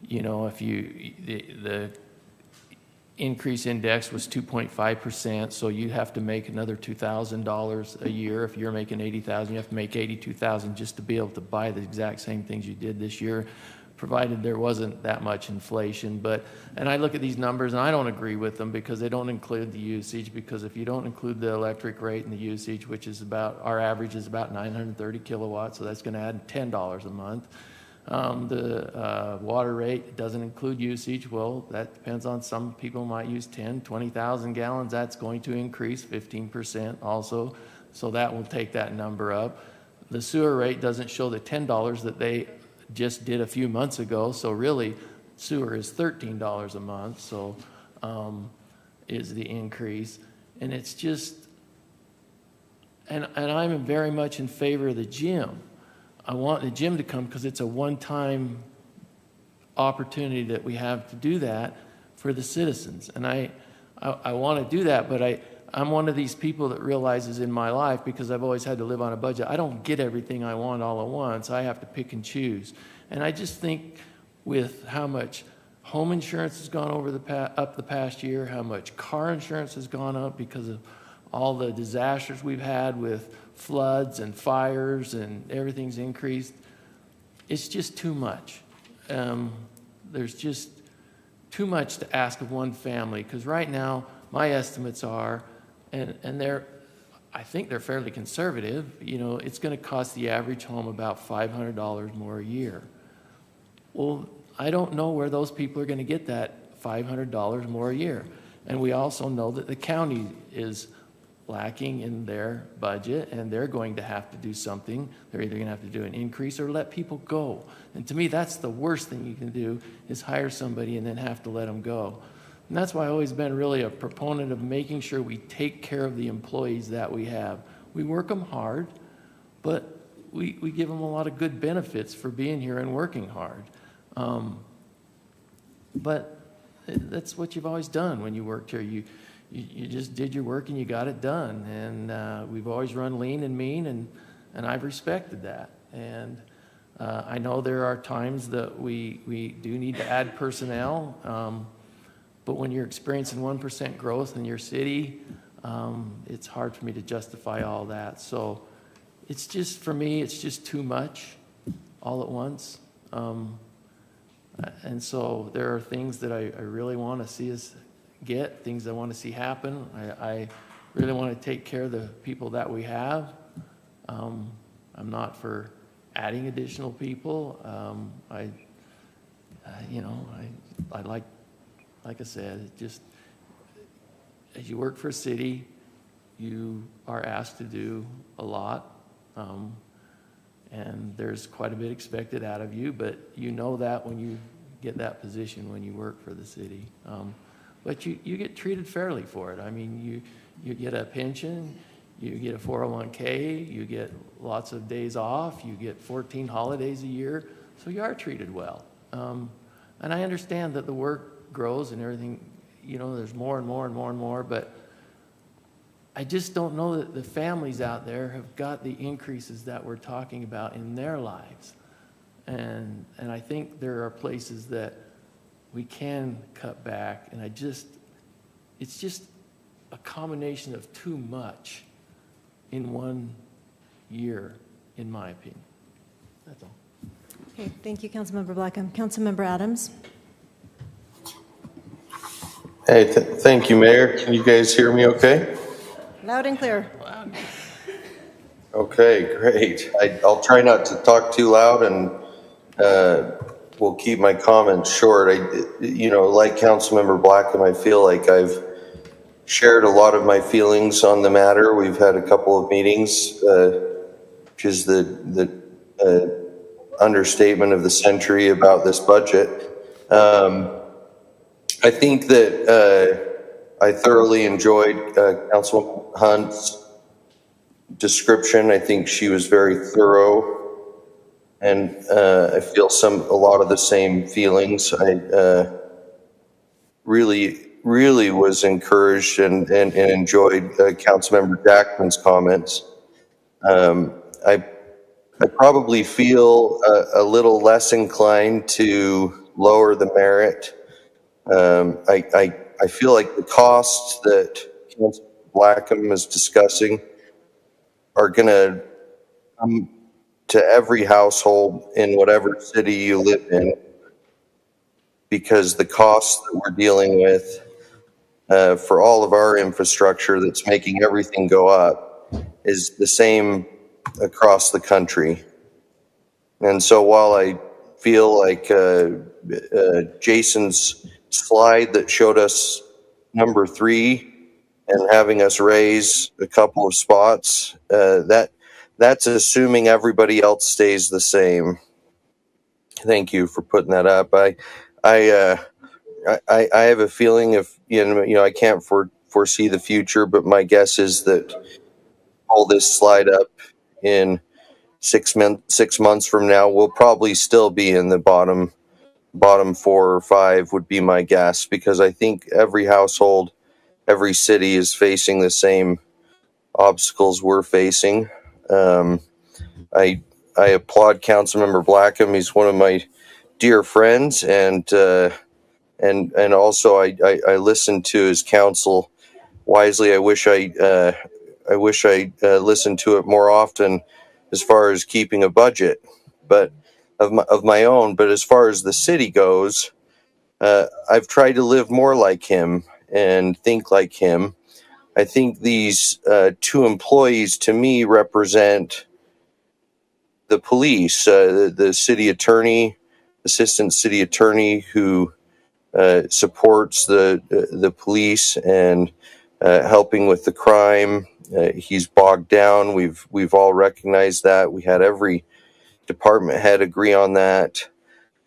Speaker 13: you know, if the increase index was 2.5%, so you have to make another $2,000 a year. If you're making 80,000, you have to make 82,000 just to be able to buy the exact same things you did this year, provided there wasn't that much inflation. And I look at these numbers and I don't agree with them because they don't include the usage, because if you don't include the electric rate and the usage, which is about, our average is about 930 kilowatts, so that's going to add $10 a month. The water rate doesn't include usage. Well, that depends on, some people might use 10, 20,000 gallons. That's going to increase 15% also. So that will take that number up. The sewer rate doesn't show the $10 that they just did a few months ago. So really sewer is $13 a month. So is the increase. And it's just, and I'm very much in favor of the gym. I want the gym to come because it's a one-time opportunity that we have to do that for the citizens. And I want to do that, but I'm one of these people that realizes in my life, because I've always had to live on a budget, I don't get everything I want all at once. I have to pick and choose. And I just think with how much home insurance has gone up the past year, how much car insurance has gone up because of all the disasters we've had with floods and fires, and everything's increased. It's just too much. There's just too much to ask of one family, because right now my estimates are, and I think they're fairly conservative, you know, it's going to cost the average home about $500 more a year. Well, I don't know where those people are going to get that $500 more a year. And we also know that the county is lacking in their budget, and they're going to have to do something. They're either going to have to do an increase or let people go. And to me, that's the worst thing you can do, is hire somebody and then have to let them go. And that's why I've always been really a proponent of making sure we take care of the employees that we have. We work them hard, but we give them a lot of good benefits for being here and working hard. But that's what you've always done when you worked here. You just did your work and you got it done. And we've always run lean and mean, and I've respected that. And I know there are times that we do need to add personnel, but when you're experiencing 1% growth in your city, it's hard for me to justify all that. So it's just, for me, it's just too much all at once. And so there are things that I really want to see us get, things I want to see happen. I really want to take care of the people that we have. I'm not for adding additional people. I like I said, just as you work for a city, you are asked to do a lot, and there's quite a bit expected out of you, but you know that when you get that position, when you work for the city. But you get treated fairly for it. I mean, You get a pension, you get a 401k, you get lots of days off, you get 14 holidays a year, so you are treated well. And I understand that the work grows and everything, you know, there's more and more and more and more, but I just don't know that the families out there have got the increases that we're talking about in their lives. And I think there are places that we can cut back, and it's just a combination of too much in one year, in my opinion. That's all.
Speaker 1: Okay, thank you, Councilmember Blackham. Councilmember Adams.
Speaker 2: Hey, thank you, Mayor. Can you guys hear me okay?
Speaker 1: Loud and clear.
Speaker 2: Okay, great. I'll try not to talk too loud, and we'll keep my comments short. You know, like Councilmember Blackham, I feel like I've shared a lot of my feelings on the matter. We've had a couple of meetings, which is the understatement of the century about this budget. I think that I thoroughly enjoyed Councilwoman Hunt's description. I think she was very thorough, and I feel a lot of the same feelings. I really was encouraged and enjoyed Councilmember Jackman's comments. I probably feel a little less inclined to lower the merit. I feel like the costs that Councilman Blackham is discussing are going to come to every household in whatever city you live in, because the costs that we're dealing with for all of our infrastructure that's making everything go up is the same across the country. And so while I feel like Jason's slide that showed us number 3 and having us raise a couple of spots, that's assuming everybody else stays the same. Thank you for putting that up. I have a feeling, if you know, I can't foresee the future, but my guess is that all this slide up in 6 months from now, we'll probably still be in the bottom 4 or 5 would be my guess, because I think every household, every city is facing the same obstacles we're facing. I applaud Councilmember Blackham. He's one of my dear friends, and also I listened to his counsel wisely. I wish I listened to it more often, as far as keeping a budget, but of my own. But as far as the city goes, I've tried to live more like him and think like him. I think these 2 employees to me represent the police, the city attorney, assistant city attorney, who supports the police and helping with the crime. He's bogged down. We've all recognized that. We had every department head agree on that.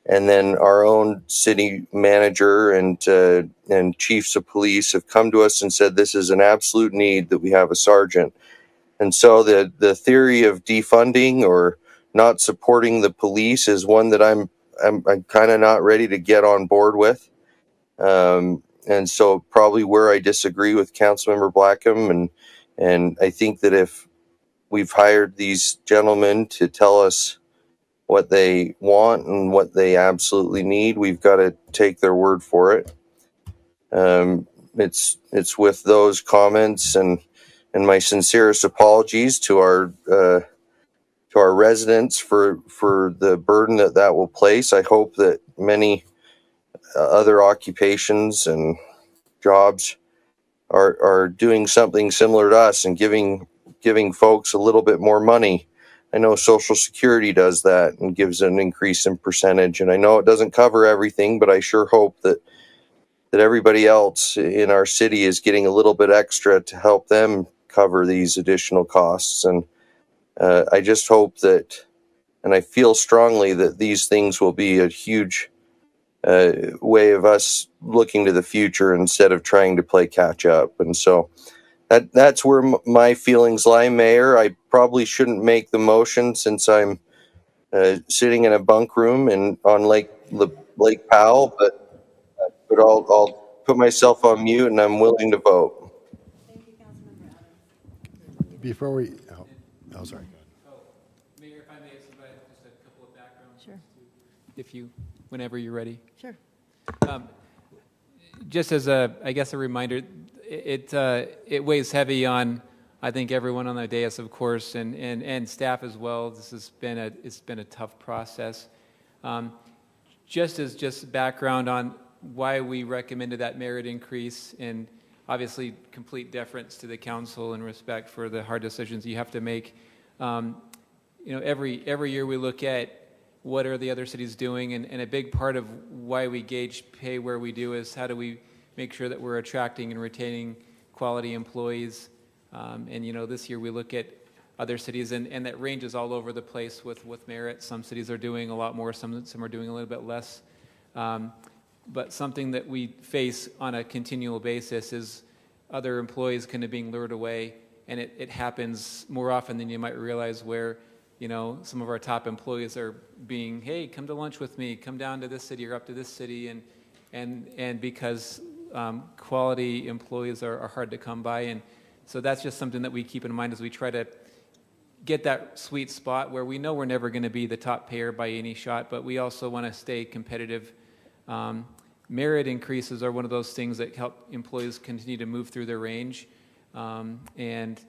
Speaker 2: And then our own city manager and chiefs of police have come to us and said this is an absolute need that we have a sergeant. And so the theory of defunding or not supporting the police is one that I'm kind of not ready to get on board with. And so probably where I disagree with Councilmember Blackham, and I think that if we've hired these gentlemen to tell us what they want and what they absolutely need, we've got to take their word for it. It's with those comments and my sincerest apologies to our residents for the burden that will place. I hope that many other occupations and jobs are doing something similar to us and giving folks a little bit more money. I know Social Security does that and gives an increase in percentage, and I know it doesn't cover everything, but I sure hope that everybody else in our city is getting a little bit extra to help them cover these additional costs. And I just hope that, and I feel strongly that these things will be a huge way of us looking to the future instead of trying to play catch up. And so that's where my feelings lie, Mayor. I probably shouldn't make the motion since I'm sitting in a bunk room and on Lake Powell, but I'll put myself on mute and I'm willing to vote.
Speaker 10: Before we, sorry.
Speaker 3: Mayor, if I may provide just a couple of backgrounds.
Speaker 1: Sure.
Speaker 3: If you, whenever you're ready.
Speaker 1: Sure.
Speaker 3: Just as a reminder, it weighs heavy on, I think, everyone on the dais, of course, and staff as well. It's been a tough process. Just background on why we recommended that merit increase, and obviously complete deference to the council and respect for the hard decisions you have to make. Every year we look at what are the other cities doing, and a big part of why we gauge pay where we do is how do we make sure that we're attracting and retaining quality employees. This year we look at other cities, and that ranges all over the place with merit. Some cities are doing a lot more, some are doing a little bit less. But something that we face on a continual basis is other employees kind of being lured away, and it happens more often than you might realize, where some of our top employees are being, hey, come to lunch with me, come down to this city or up to this city, and because quality employees are hard to come by, and so that's just something that we keep in mind as we try to get that sweet spot where we know we're never going to be the top payer by any shot, but we also want to stay competitive. Merit increases are one of those things that help employees continue to move through their range, and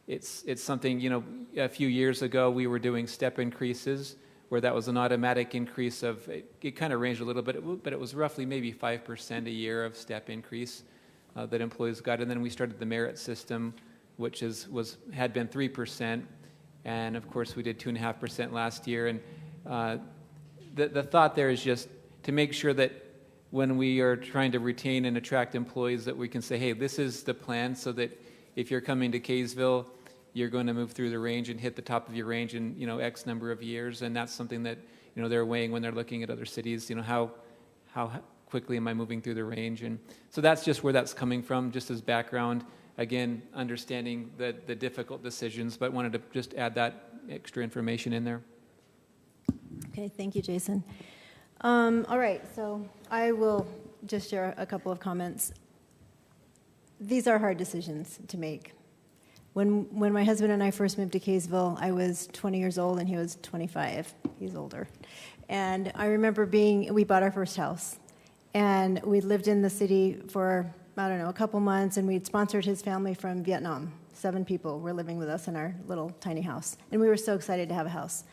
Speaker 3: it's something, a few years ago we were doing step increases where that was an automatic increase of, it kind of ranged a little bit, but it was roughly maybe 5% a year of step increase that employees got. And then we started the merit system, which had been 3%. And of course we did 2.5% last year. And the thought there is just to make sure that when we are trying to retain and attract employees, that we can say, hey, this is the plan, so that if you're coming to Kaysville, you're going to move through the range and hit the top of your range in X number of years. And that's something that they're weighing when they're looking at other cities. How quickly am I moving through the range? And so that's just where that's coming from, just as background. Again, understanding the difficult decisions, but wanted to just add that extra information in there.
Speaker 1: Okay, thank you, Jason. All right, so I will just share a couple of comments. These are hard decisions to make. When my husband and I first moved to Kaysville, I was 20 years old and he was 25. He's older. And I remember we bought our first house. And we lived in the city for, a couple months, and we'd sponsored his family from Vietnam. 7 people were living with us in our little tiny house. And we were so excited to have a house.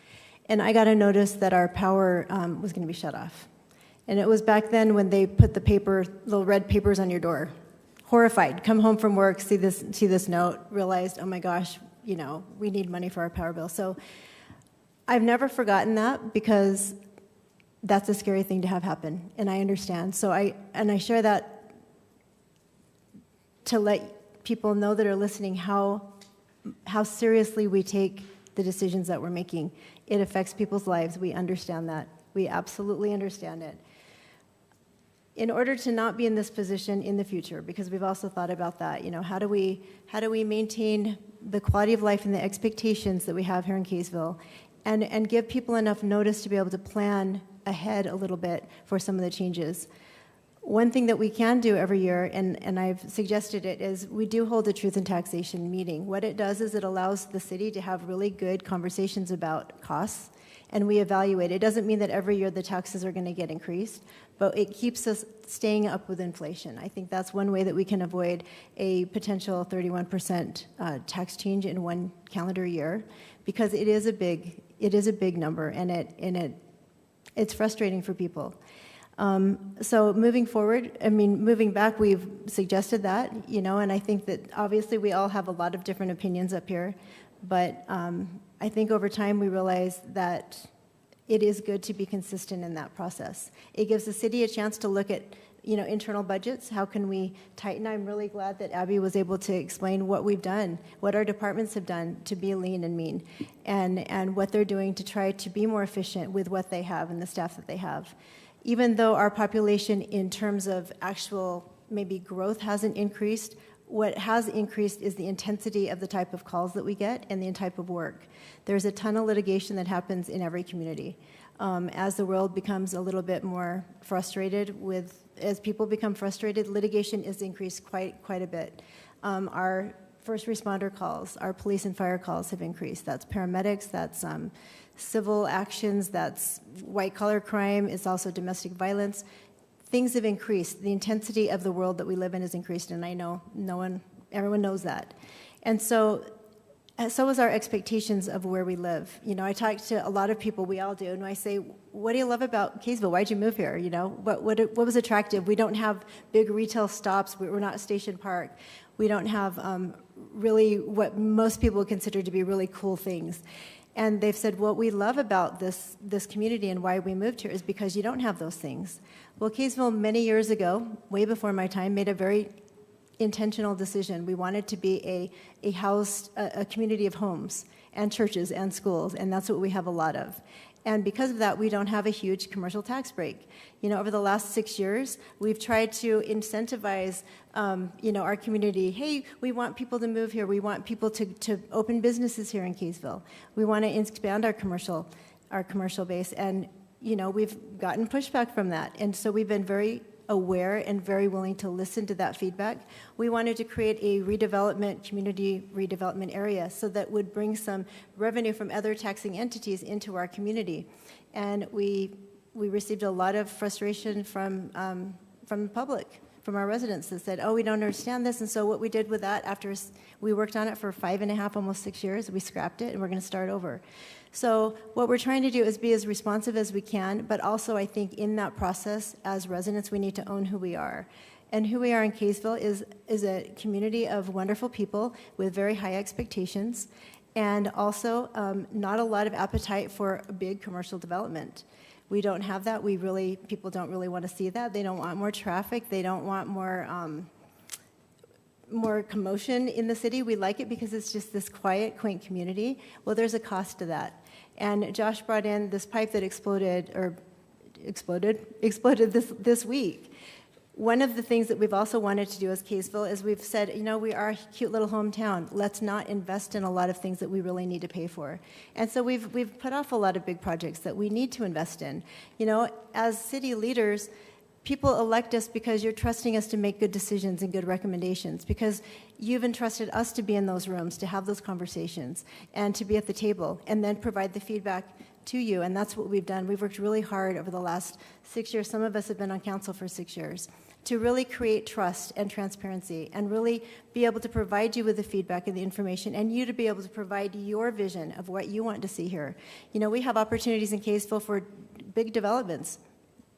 Speaker 1: And I got a notice that our power was going to be shut off. And it was back then when they put the little red papers on your door. Horrified, come home from work, see this note, realized, oh my gosh, we need money for our power bill. So I've never forgotten that, because that's a scary thing to have happen, and I understand. So I share that to let people know that are listening how seriously we take the decisions that we're making. It affects people's lives. We understand that. We absolutely understand it. In order to not be in this position in the future, because we've also thought about that, how do we maintain the quality of life and the expectations that we have here in Kaysville, and give people enough notice to be able to plan ahead a little bit for some of the changes. One thing that we can do every year, and I've suggested it, is we do hold a truth and taxation meeting. What it does is it allows the city to have really good conversations about costs, and we evaluate. It doesn't mean that every year the taxes are going to get increased, but it keeps us staying up with inflation. I think that's one way that we can avoid a potential 31% tax change in one calendar year, because it is a big number, and it's frustrating for people. So moving forward, moving back, we've suggested that, and I think that obviously we all have a lot of different opinions up here, but I think over time we realize that it is good to be consistent in that process. It gives the city a chance to look at, internal budgets. How can we tighten? I'm really glad that Abby was able to explain what we've done, what our departments have done to be lean and mean, and what they're doing to try to be more efficient with what they have and the staff that they have. Even though our population in terms of actual maybe growth hasn't increased, what has increased is the intensity of the type of calls that we get and the type of work. There's a ton of litigation that happens in every community. As the world becomes a little bit more frustrated as people become frustrated, litigation is increased quite a bit. Our first responder calls, our police and fire calls have increased. That's paramedics, that's civil actions, that's white-collar crime, it's also domestic violence. Things have increased. The intensity of the world that we live in has increased, and I know everyone knows that. And so is our expectations of where we live. You know, I talk to a lot of people, we all do, and I say, what do you love about Kaysville? Why'd you move here? You know, what was attractive? We don't have big retail stops. We're not Station Park. We don't have really what most people would consider to be really cool things. And they've said, what we love about this community and why we moved here is because you don't have those things. Well, Kaysville, many years ago, way before my time, made a very intentional decision. We wanted to be a community of homes and churches and schools, and that's what we have a lot of. And because of that, we don't have a huge commercial tax break. You know, over the last 6 years, we've tried to incentivize, our community. Hey, we want people to move here. We want people to open businesses here in Kaysville. We want to expand our commercial base. And, we've gotten pushback from that. And so we've been very aware and very willing to listen to that feedback. We wanted to create a community redevelopment area so that would bring some revenue from other taxing entities into our community. And we received a lot of frustration from the public, from our residents that said, oh, we don't understand this. And so what we did with that, after we worked on it for 5.5, almost 6 years, we scrapped it and we're going to start over. So what we're trying to do is be as responsive as we can, but also I think in that process, as residents, we need to own who we are. And who we are in Kaysville is a community of wonderful people with very high expectations, and also not a lot of appetite for a big commercial development. We don't have that. People don't really want to see that. They don't want more traffic. They don't want more commotion in the city. We like it because it's just this quiet, quaint community. Well, there's a cost to that. And Josh brought in this pipe that exploded this week. One of the things that we've also wanted to do as Kaysville is we've said, we are a cute little hometown. Let's not invest in a lot of things that we really need to pay for. And so we've put off a lot of big projects that we need to invest in. As city leaders, people elect us because you're trusting us to make good decisions and good recommendations, because you've entrusted us to be in those rooms, to have those conversations, and to be at the table, and then provide the feedback to you. And that's what we've done. We've worked really hard over the last 6 years. Some of us have been on council for 6 years, to really create trust and transparency and really be able to provide you with the feedback and the information, and you to be able to provide your vision of what you want to see here. We have opportunities in Kaysville for big developments.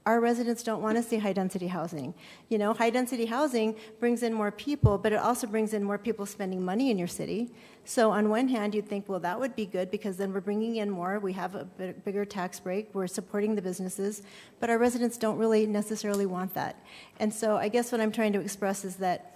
Speaker 1: Our residents don't want to see high-density housing. High-density housing brings in more people, but it also brings in more people spending money in your city. So on one hand, you'd think, well, that would be good because then we're bringing in more. We have a bigger tax break. We're supporting the businesses. But our residents don't really necessarily want that. And so I guess what I'm trying to express is that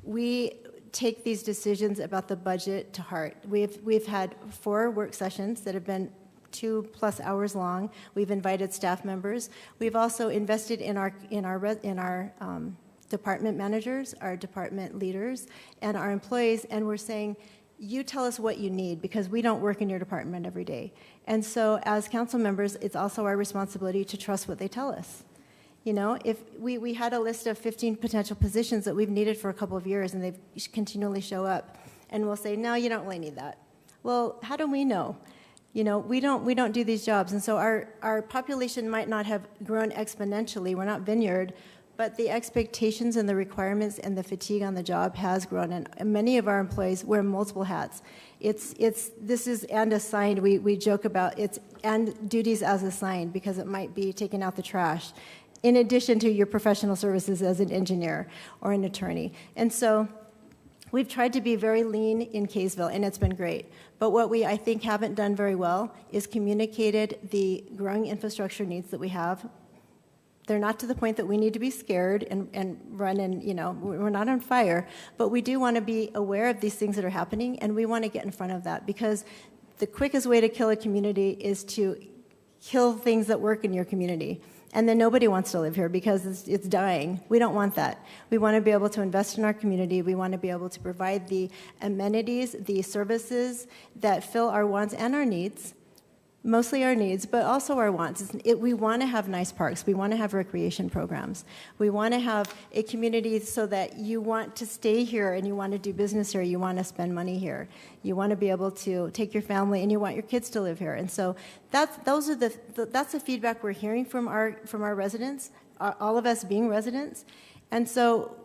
Speaker 1: we take these decisions about the budget to heart. We've had 4 work sessions that have been 2+ hours long. We've invited staff members. We've also invested in our department managers, our department leaders, and our employees, and we're saying, you tell us what you need, because we don't work in your department every day. And so as council members, it's also our responsibility to trust what they tell us. If we had a list of 15 potential positions that we've needed for a couple of years, and they continually show up, and we'll say, no, you don't really need that. Well, how do we know? We don't do these jobs, and so our population might not have grown exponentially. We're not Vineyard, but the expectations and the requirements and the fatigue on the job has grown, and many of our employees wear multiple hats. This is and assigned. We joke about it's and duties as assigned, because it might be taking out the trash, in addition to your professional services as an engineer or an attorney, and so. We've tried to be very lean in Kaysville, and it's been great. But what we, I think, haven't done very well is communicated the growing infrastructure needs that we have. They're not to the point that we need to be scared and run and, we're not on fire. But we do want to be aware of these things that are happening, and we want to get in front of that, because the quickest way to kill a community is to kill things that work in your community. And then nobody wants to live here because it's dying. We don't want that. We want to be able to invest in our community. We want to be able to provide the amenities, the services that fill our wants and our needs, mostly our needs, but also our wants. We want to have nice parks. We want to have recreation programs. We want to have a community so that you want to stay here and you want to do business here. You want to spend money here. You want to be able to take your family and you want your kids to live here. And so that's the feedback we're hearing from our residents, all of us being residents. And so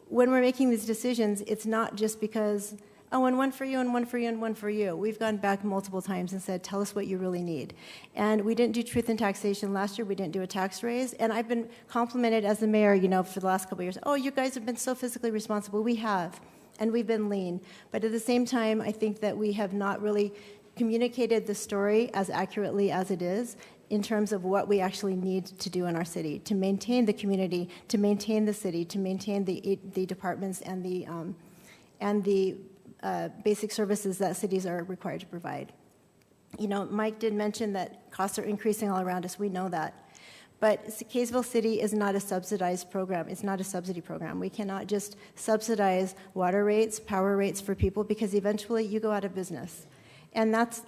Speaker 1: when we're making these decisions, it's not just because, oh, and one for you, and one for you, and one for you. We've gone back multiple times and said, tell us what you really need. And we didn't do truth in taxation last year. We didn't do a tax raise. And I've been complimented as the mayor, for the last couple of years. Oh, you guys have been so fiscally responsible. We have. And we've been lean. But at the same time, I think that we have not really communicated the story as accurately as it is in terms of what we actually need to do in our city to maintain the community, to maintain the city, to maintain the departments and the basic services that cities are required to provide. Mike did mention that costs are increasing all around us. We know that. But Kaysville City is not a subsidized program. It's not a subsidy program. We cannot just subsidize water rates, power rates for people because eventually you go out of business. And that's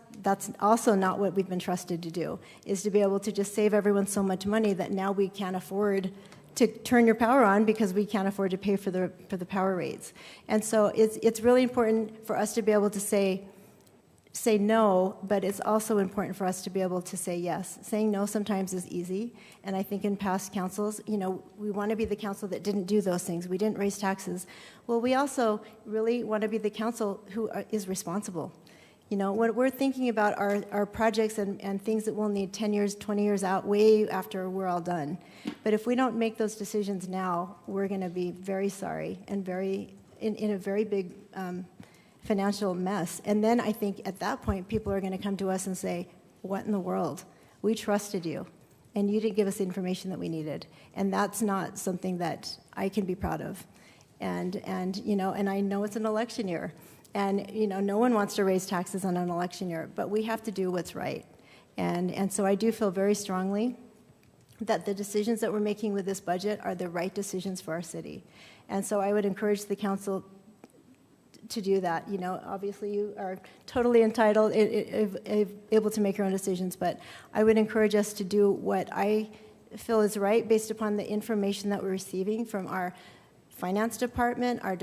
Speaker 1: also not what we've been trusted to do, is to be able to just save everyone so much money that now we can't afford to turn your power on because we can't afford to pay for the power rates. And so it's really important for us to be able to say no, but it's also important for us to be able to say yes. Saying no sometimes is easy, and I think in past councils, we want to be the council that didn't do those things. We didn't raise taxes. Well, we also really want to be the council who is responsible. When we're thinking about our projects and things that we'll need 10 years, 20 years out, way after we're all done. But if we don't make those decisions now, we're going to be very sorry and in a very big financial mess. And then I think at that point, people are going to come to us and say, what in the world? We trusted you, and you didn't give us the information that we needed. And that's not something that I can be proud of. And I know it's an election year. And, no one wants to raise taxes on an election year, but we have to do what's right. And so I do feel very strongly that the decisions that we're making with this budget are the right decisions for our city. And so I would encourage the council to do that. Obviously you are totally entitled, able to make your own decisions, but I would encourage us to do what I feel is right based upon the information that we're receiving from our finance department, our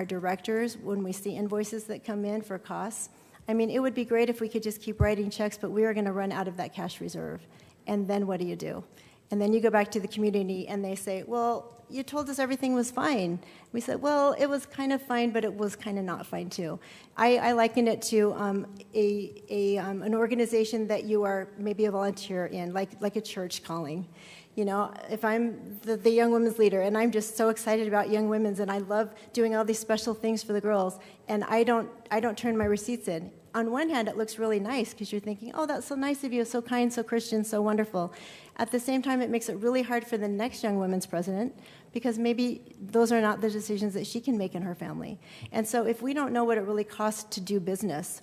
Speaker 1: directors, when we see invoices that come in for costs. I mean, it would be great if we could just keep writing checks, but we are going to run out of that cash reserve. And then what do? And then you go back to the community and they say, well, you told us everything was fine. We said, well, it was kind of fine, but it was kind of not fine too. I liken it to an organization that you are maybe a volunteer in, like a church calling. If I'm the young women's leader and I'm just so excited about young women's and I love doing all these special things for the girls, and I don't turn my receipts in. On one hand, it looks really nice because you're thinking, oh, that's so nice of you, so kind, so Christian, so wonderful. At the same time, it makes it really hard for the next young women's president because maybe those are not the decisions that she can make in her family. And so if we don't know what it really costs to do business,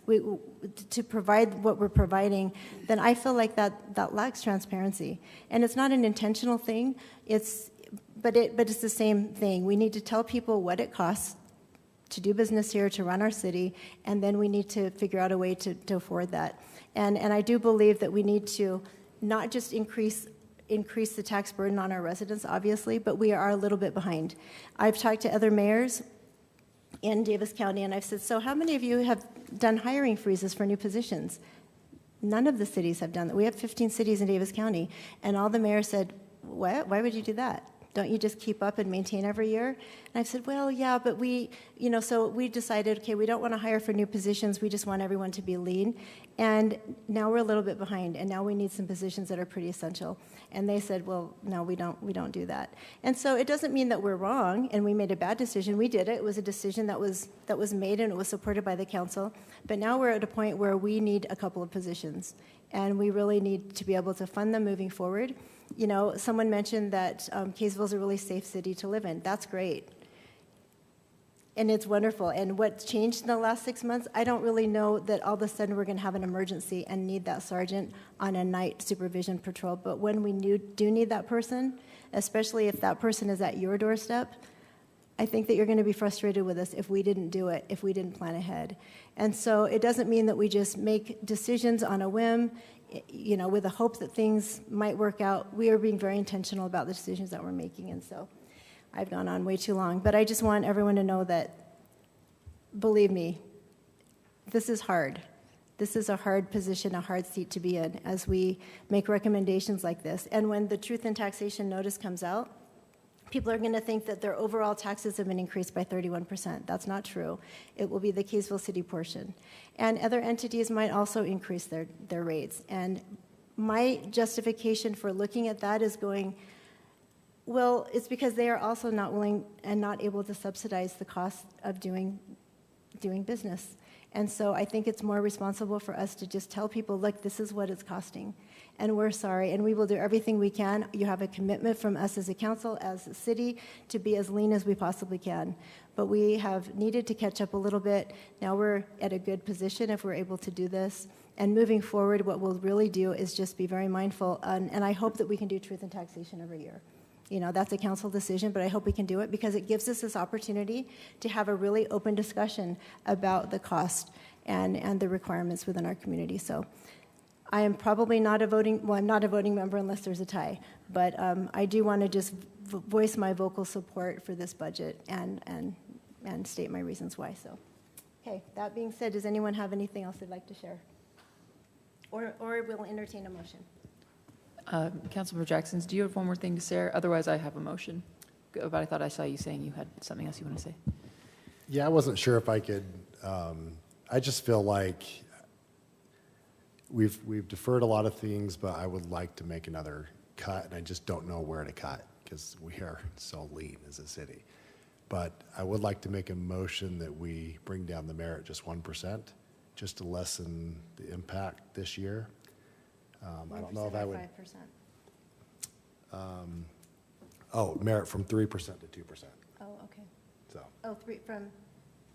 Speaker 1: to provide what we're providing, then I feel like that lacks transparency. And it's not an intentional thing, but it's the same thing. We need to tell people what it costs to do business here, to run our city, and then we need to figure out a way to afford that. And I do believe that we need to not just increase the tax burden on our residents, obviously, but we are a little bit behind. I've talked to other mayors in Davis County, and I've said, so how many of you have done hiring freezes for new positions? None of the cities have done that. We have 15 cities in Davis County, and all the mayors said, what? Why would you do that? Don't you just keep up and maintain every year? And I've said, well, yeah, but so we decided, okay, we don't want to hire for new positions. We just want everyone to be lean. And now we're a little bit behind, and now we need some positions that are pretty essential. And they said, well, no, we don't do that. And so it doesn't mean that we're wrong and we made a bad decision. We did it. It was a decision that was made and it was supported by the council. But now we're at a point where we need a couple of positions, and we really need to be able to fund them moving forward. Someone mentioned that Kaysville is a really safe city to live in. That's great. and it's wonderful. And what's changed in the last 6 months, I don't really know that all of a sudden we're going to have an emergency and need that sergeant on a night supervision patrol. But when we do need that person, especially if that person is at your doorstep, I think that you're going to be frustrated with us if we didn't do it, if we didn't plan ahead. And so it doesn't mean that we just make decisions on a whim, with the hope that things might work out. We are being very intentional about the decisions that we're making. And so I've gone on way too long. But I just want everyone to know that, believe me, this is hard. This is a hard position, a hard seat to be in as we make recommendations like this. And when the truth in taxation notice comes out, people are going to think that their overall taxes have been increased by 31%. That's not true. It will be the Kaysville City portion. And other entities might also increase their rates. And my justification for looking at that is going, well, it's because they are also not willing and not able to subsidize the cost of doing business. And so I think it's more responsible for us to just tell people, look, this is what it's costing, and we're sorry, and we will do everything we can. You have a commitment from us as a council, as a city, to be as lean as we possibly can. But we have needed to catch up a little bit. Now we're at a good position if we're able to do this. And moving forward, what we'll really do is just be very mindful, and I hope that we can do truth in taxation every year. That's a council decision, but I hope we can do it because it gives us this opportunity to have a really open discussion about the cost and the requirements within our community. So I am probably not I'm not a voting member unless there's a tie, but I do want to just voice my vocal support for this budget and state my reasons why. So, okay, that being said, does anyone have anything else they'd like to share? Or we'll entertain a motion.
Speaker 12: Councilmember Jackson, do you have one more thing to say? Otherwise, I have a motion. But I thought I saw you saying you had something else you want to say.
Speaker 10: Yeah, I wasn't sure if I could. I just feel like we've deferred a lot of things, but I would like to make another cut, and I just don't know where to cut because we are so lean as a city. But I would like to make a motion that we bring down the merit just 1%, just to lessen the impact this year. I don't know if I would. 5%. Merit from 3% to 2%.
Speaker 1: Oh, okay.
Speaker 10: So.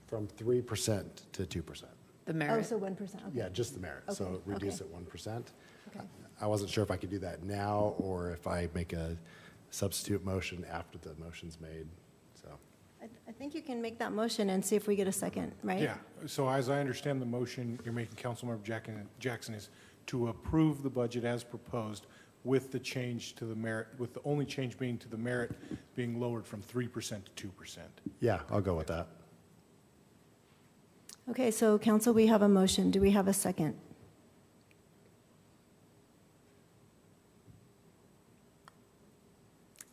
Speaker 10: From 3% to 2%.
Speaker 12: The merit.
Speaker 1: Oh, so 1%. Okay.
Speaker 10: Yeah, just the merit.
Speaker 1: Okay.
Speaker 10: So reduce it 1%.
Speaker 1: Okay.
Speaker 10: I wasn't sure if I could do that now or if I make a substitute motion after the motion's made. So.
Speaker 1: I think you can make that motion and see if we get a second, right?
Speaker 16: Yeah. So as I understand the motion you're making, Councilmember Jackson, is to approve the budget as proposed with the change to the merit, with the only change being to the merit being lowered from 3% to 2%.
Speaker 10: Yeah, I'll go with that.
Speaker 1: Okay, so council, we have a motion. Do we have a second?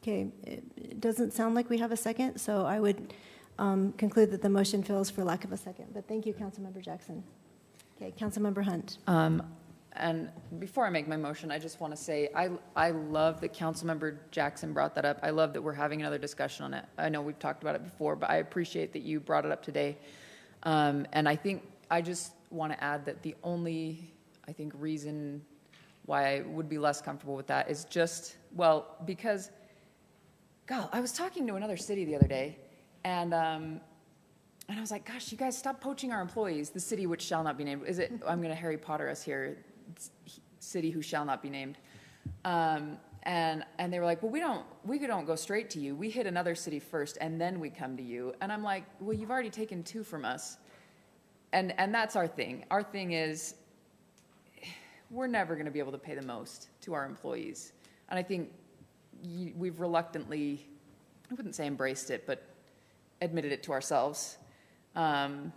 Speaker 1: Okay, it doesn't sound like we have a second, so I would conclude that the motion fails for lack of a second. But thank you, Councilmember Jackson. Okay, Councilmember Hunt.
Speaker 12: And before I make my motion, I just want to say I love that Councilmember Jackson brought that up. I love that we're having another discussion on it. I know we've talked about it before, but I appreciate that you brought it up today. And I think I just want to add that the only, I think, reason why I would be less comfortable with that is just, well, because, God, I was talking to another city the other day, and I was like, gosh, you guys stop poaching our employees. The city which shall not be named. Is it, I'm going to Harry Potter us here, city who shall not be named. And they were like, well, we don't go straight to you. We hit another city first, and then we come to you. And I'm like, well, you've already taken 2 from us. And that's our thing. Our thing is we're never going to be able to pay the most to our employees. And I think we've reluctantly, I wouldn't say embraced it, but admitted it to ourselves. But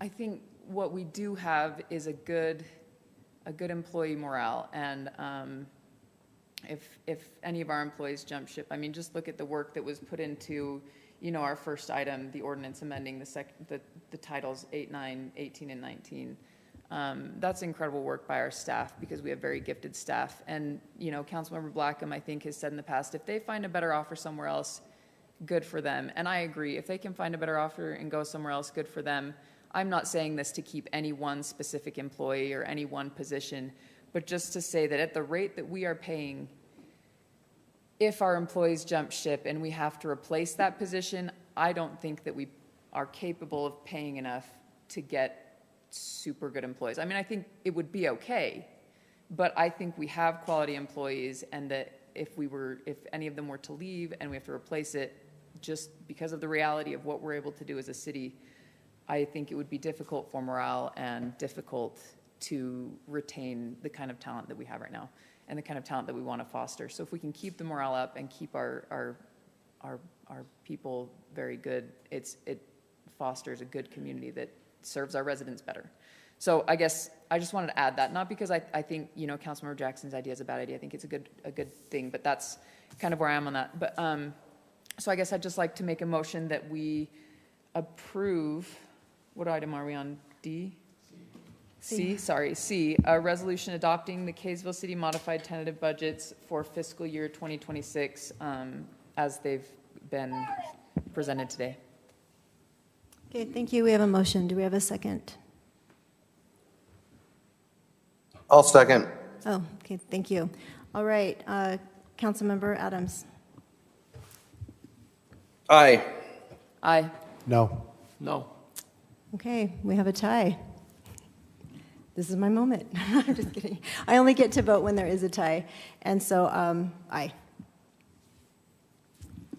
Speaker 12: I think what we do have is a good employee morale. And if any of our employees jump ship, I mean, just look at the work that was put into, our first item, the ordinance amending the titles 8, 9, 18, and 19. That's incredible work by our staff because we have very gifted staff. And, Councilmember Blackham, I think, has said in the past, if they find a better offer somewhere else, good for them. And I agree. If they can find a better offer and go somewhere else, good for them. I'm not saying this to keep any one specific employee or any one position, but just to say that at the rate that we are paying, if our employees jump ship and we have to replace that position, I don't think that we are capable of paying enough to get super good employees. I mean, I think it would be okay, but I think we have quality employees, and that if any of them were to leave and we have to replace it, just because of the reality of what we're able to do as a city, I think it would be difficult for morale and difficult to retain the kind of talent that we have right now and the kind of talent that we want to foster. So if we can keep the morale up and keep our people very good, it fosters a good community that serves our residents better. So I guess I just wanted to add that, not because I think, you know, Councilmember Jackson's idea is a bad idea. I think it's a good thing, but that's kind of where I am on that. But so I guess I'd just like to make a motion that we approve, what item are we on? D? C, sorry, C, a resolution adopting the Kaysville City modified tentative budgets for fiscal year 2026 as they've been presented today.
Speaker 1: Okay, thank you. We have a motion. Do we have a second?
Speaker 2: I'll second.
Speaker 1: Oh, okay, thank you. All right, Councilmember Adams.
Speaker 2: Aye.
Speaker 12: Aye.
Speaker 10: No.
Speaker 13: No.
Speaker 1: Okay, we have a tie. This is my moment. I'm just kidding. I only get to vote when there is a tie. And so, aye.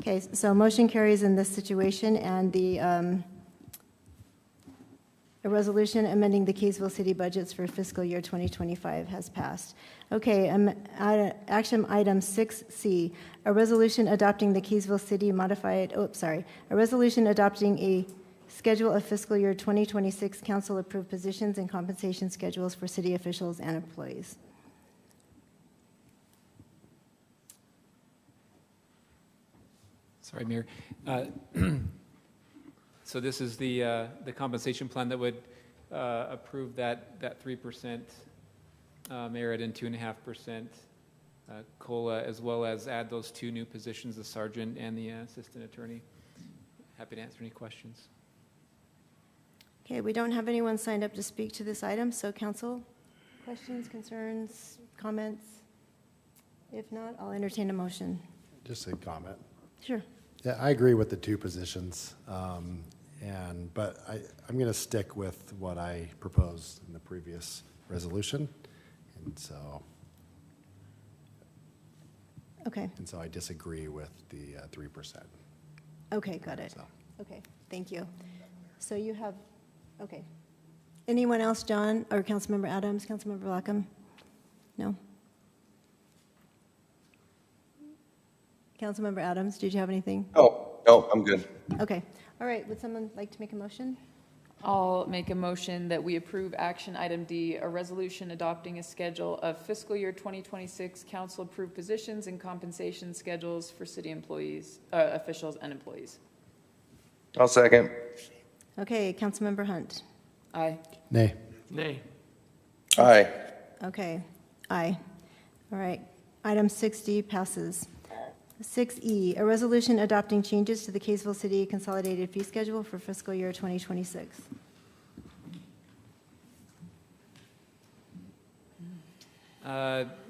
Speaker 1: Okay, so motion carries in this situation, and a resolution amending the Kaysville City budgets for fiscal year 2025 has passed. Okay, action item 6C, a resolution adopting the Kaysville City a resolution adopting a schedule of fiscal year 2026 council-approved positions and compensation schedules for city officials and employees.
Speaker 15: Sorry, Mayor. So this is the compensation plan that would approve that 3% merit and 2.5% COLA, as well as add those two new positions, the sergeant and the assistant attorney. Happy to answer any questions.
Speaker 1: Okay, we don't have anyone signed up to speak to this item, so council, questions, concerns, comments? If not, I'll entertain a motion.
Speaker 10: Just a comment.
Speaker 1: Sure.
Speaker 10: Yeah, I agree with the two positions, but I'm going to stick with what I proposed in the previous resolution, and so I disagree with the 3%.
Speaker 1: Okay, got it.
Speaker 10: So.
Speaker 1: Okay, thank you. So you have, okay. Anyone else, John, or Councilmember Adams, Councilmember Blackham? No? Councilmember Adams, did you have anything?
Speaker 2: Oh, no, I'm good.
Speaker 1: Okay, all right, would someone like to make a motion?
Speaker 12: I'll make a motion that we approve action item D, a resolution adopting a schedule of fiscal year 2026 council-approved positions and compensation schedules for city employees, officials and employees.
Speaker 2: I'll second.
Speaker 1: Okay, Councilmember Hunt.
Speaker 12: Aye.
Speaker 10: Nay.
Speaker 13: Nay.
Speaker 2: Aye.
Speaker 1: Okay, aye. All right, item 6D passes. 6E, a resolution adopting changes to the Kaysville City Consolidated Fee Schedule for fiscal year 2026.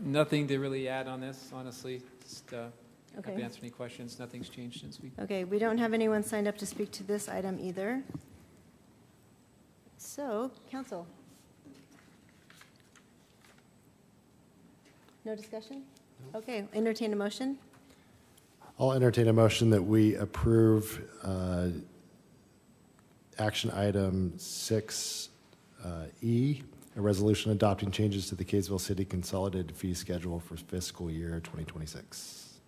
Speaker 15: Nothing to really add on this, honestly. Just happy
Speaker 1: Okay.
Speaker 15: to answer any questions. Nothing's changed since we.
Speaker 1: Okay, we don't have anyone signed up to speak to this item either. So, council. No discussion? Okay, entertain a motion.
Speaker 10: I'll entertain a motion that we approve action item 6E, a resolution adopting changes to the Kaysville City Consolidated Fee Schedule for fiscal year 2026.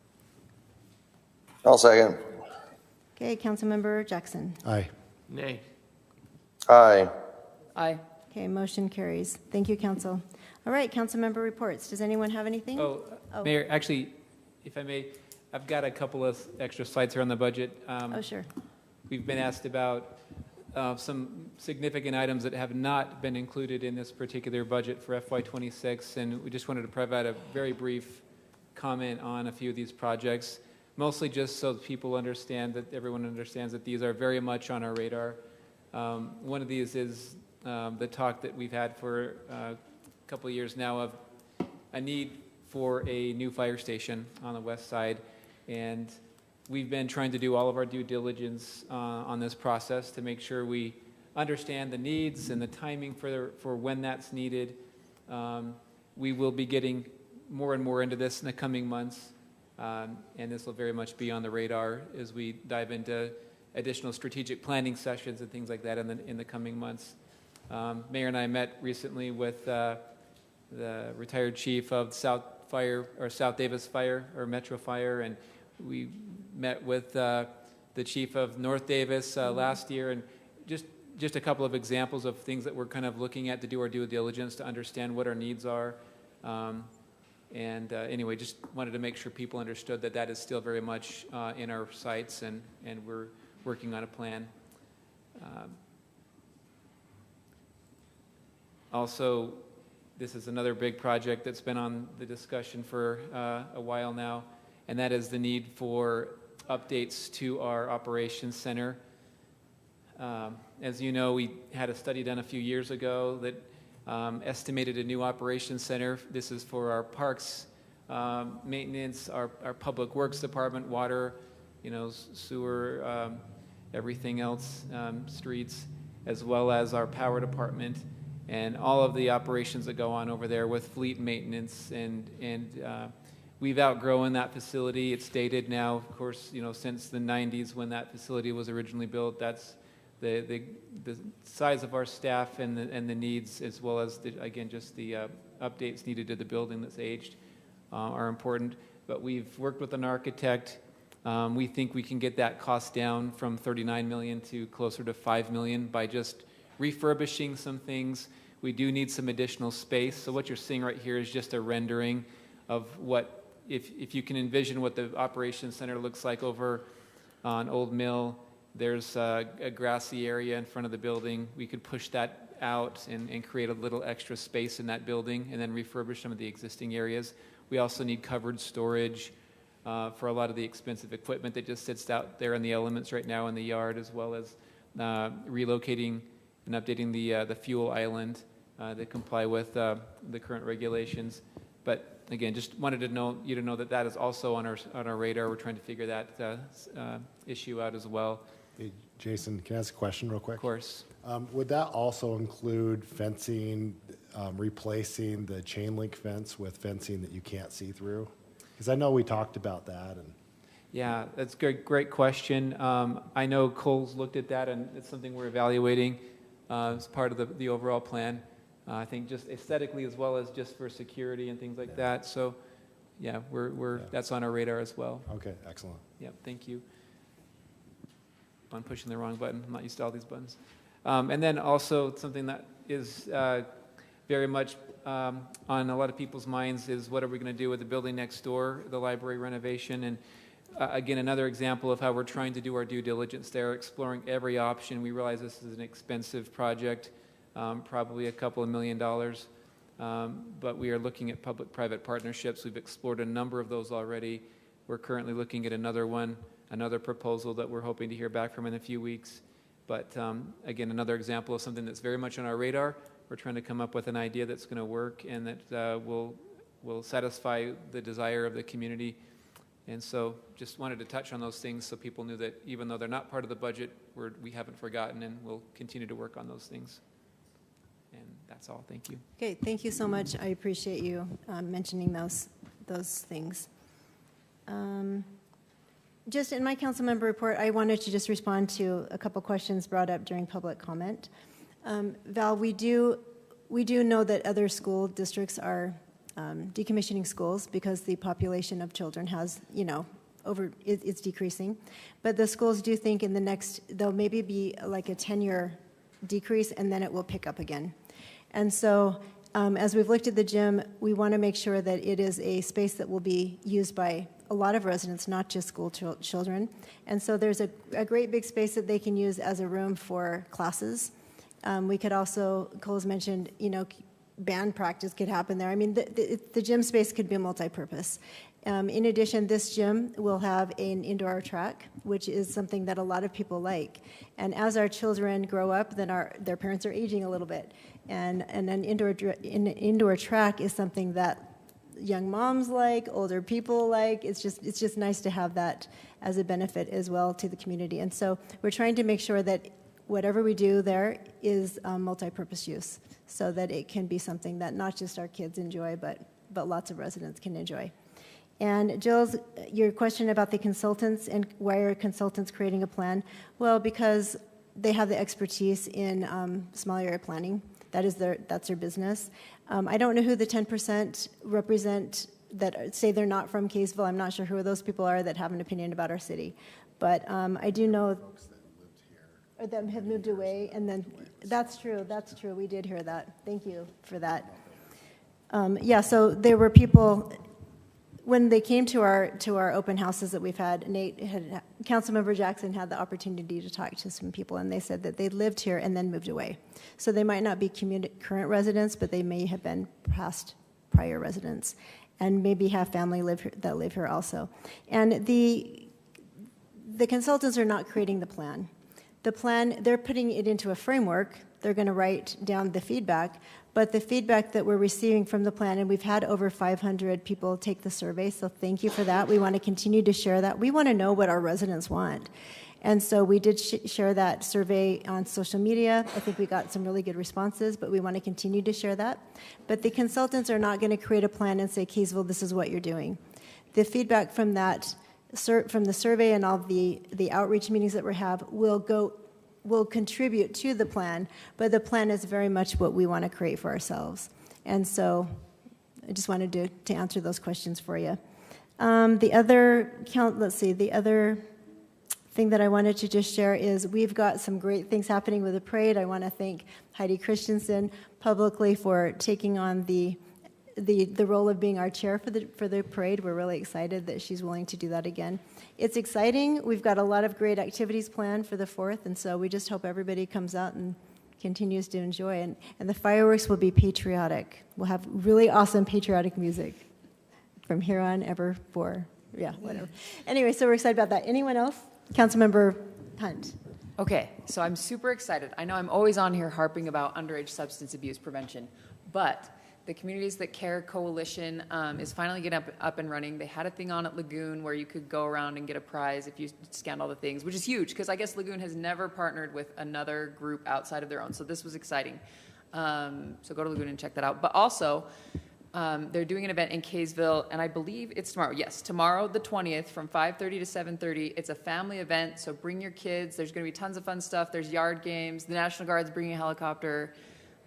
Speaker 2: I'll second.
Speaker 1: Okay, Councilmember Jackson.
Speaker 10: Aye.
Speaker 13: Nay.
Speaker 2: Aye.
Speaker 12: Aye.
Speaker 1: Okay, motion carries. Thank you, council. All right, council member reports. Does anyone have anything?
Speaker 15: Oh, Mayor, actually, if I may, I've got a couple of extra slides here on the budget.
Speaker 1: Oh, sure.
Speaker 15: We've been asked about some significant items that have not been included in this particular budget for FY26, and we just wanted to provide a very brief comment on a few of these projects, mostly just so that people understand, that everyone understands that these are very much on our radar. One of these is the talk that we've had for a couple of years now of a need for a new fire station on the west side. And we've been trying to do all of our due diligence on this process to make sure we understand the needs and the timing for when that's needed. We will be getting more and more into this in the coming months, and this will very much be on the radar as we dive into additional strategic planning sessions and things like that in the coming months. Mayor and I met recently with the retired chief of South Davis Fire or Metro Fire, and we met with the chief of North Davis last year, and just a couple of examples of things that we're kind of looking at to do our due diligence to understand what our needs are. Anyway, just wanted to make sure people understood that that is still very much in our sights, and we're working on a plan. Also, this is another big project that's been on the discussion for a while now, and that is the need for updates to our operations center. As you know, we had a study done a few years ago that estimated a new operations center. This is for our parks maintenance, our public works department, water, sewer, everything else, streets, as well as our power department, and all of the operations that go on over there with fleet maintenance. And we've outgrown that facility. It's dated now, of course, since the 90s when that facility was originally built. That's the size of our staff and the needs, as well as again just the updates needed to the building that's aged, are important. But we've worked with an architect. We think we can get that cost down from $39 million to closer to $5 million by just refurbishing some things. We do need some additional space. So what you're seeing right here is just a rendering of what, if you can envision what the operations center looks like over on Old Mill. There's a grassy area in front of the building. We could push that out and create a little extra space in that building and then refurbish some of the existing areas. We also need covered storage for a lot of the expensive equipment that just sits out there in the elements right now in the yard, as well as relocating and updating the fuel island to comply with the current regulations. But again, just wanted to you to know that that is also on our radar. We're trying to figure that issue out as well.
Speaker 10: Hey, Jason, can I ask a question real quick?
Speaker 15: Of course.
Speaker 10: Would that also include fencing, replacing the chain link fence with fencing that you can't see through? Because I know we talked about that.
Speaker 15: Yeah, that's a great question. I know Cole's looked at that, and it's something we're evaluating as part of the overall plan. I think just aesthetically as well as just for security and things like that. So, yeah, that's on our radar as well.
Speaker 10: Okay, excellent.
Speaker 15: Yep, thank you. I'm pushing the wrong button. I'm not used to all these buttons. And then also something that is very much on a lot of people's minds is what are we going to do with the building next door, the library renovation. And again, another example of how we're trying to do our due diligence there, exploring every option. We realize this is an expensive project, probably a couple of $1 million, but we are looking at public-private partnerships. We've explored a number of those already. We're currently looking at another proposal that we're hoping to hear back from in a few weeks. But again, another example of something that's very much on our radar. We're trying to come up with an idea that's going to work and that will satisfy the desire of the community. And so just wanted to touch on those things so people knew that even though they're not part of the budget, we haven't forgotten, and we'll continue to work on those things. And that's all. Thank you.
Speaker 1: Okay, thank you so much. I appreciate you mentioning those things. Just in my council member report, I wanted to just respond to a couple questions brought up during public comment. Val, we do know that other school districts are decommissioning schools because the population of children has, it's decreasing. But the schools do think there'll maybe be like a 10-year decrease, and then it will pick up again. And so as we've looked at the gym, we want to make sure that it is a space that will be used by a lot of residents, not just school children. And so there's a great big space that they can use as a room for classes. We could also, Cole's mentioned, band practice could happen there. I mean, the gym space could be multi-purpose. In addition, this gym will have an indoor track, which is something that a lot of people like. And as our children grow up, then their parents are aging a little bit. And an indoor track is something that young moms like, older people like. It's just nice to have that as a benefit as well to the community. And so we're trying to make sure that whatever we do there is multi-purpose use, so that it can be something that not just our kids enjoy, but lots of residents can enjoy. And Jill's, your question about the consultants and why are consultants creating a plan? Well, because they have the expertise in small area planning. That's their business. I don't know who the 10% represent that say they're not from Kaysville. I'm not sure who those people are that have an opinion about our city. But I do know or that have moved away, and then that's true. We did hear that. Thank you for that. Yeah, so there were people when they came to our open houses that we've had. Councilmember Jackson had the opportunity to talk to some people, and they said that they lived here and then moved away. So they might not be current residents, but they may have been past prior residents, and maybe have family that live here also. And the consultants are not creating the plan. The plan, they're putting it into a framework. They're going to write down the feedback, but the feedback that we're receiving from the plan, and we've had over 500 people take the survey, so thank you for that. We want to continue to share that. We want to know what our residents want. And so we did share that survey on social media. I think we got some really good responses, but we want to continue to share that. But the consultants are not going to create a plan and say, Kaysville, this is what you're doing. The feedback from that, from the survey and all the outreach meetings that we have will contribute to the plan, but the plan is very much what we want to create for ourselves. And so I just wanted to answer those questions for you. The other thing that I wanted to just share is we've got some great things happening with the parade. I want to thank Heidi Christensen publicly for taking on the role of being our chair for the parade. We're really excited that she's willing to do that again. It's exciting. We've got a lot of great activities planned for the 4th, and so we just hope everybody comes out and continues to enjoy. And the fireworks will be patriotic. We'll have really awesome patriotic music from here on ever for, yeah, whatever. Anyway, so we're excited about that. Anyone else? Councilmember Hunt.
Speaker 12: Okay, so I'm super excited. I know I'm always on here harping about underage substance abuse prevention, but the Communities That Care Coalition is finally getting up and running. They had a thing on at Lagoon where you could go around and get a prize if you scanned all the things, which is huge because I guess Lagoon has never partnered with another group outside of their own. So this was exciting. So go to Lagoon and check that out. But also, they're doing an event in Kaysville, and I believe it's tomorrow. Yes, tomorrow the 20th from 5:30 to 7:30. It's a family event, so bring your kids. There's going to be tons of fun stuff. There's yard games. The National Guard's bringing a helicopter.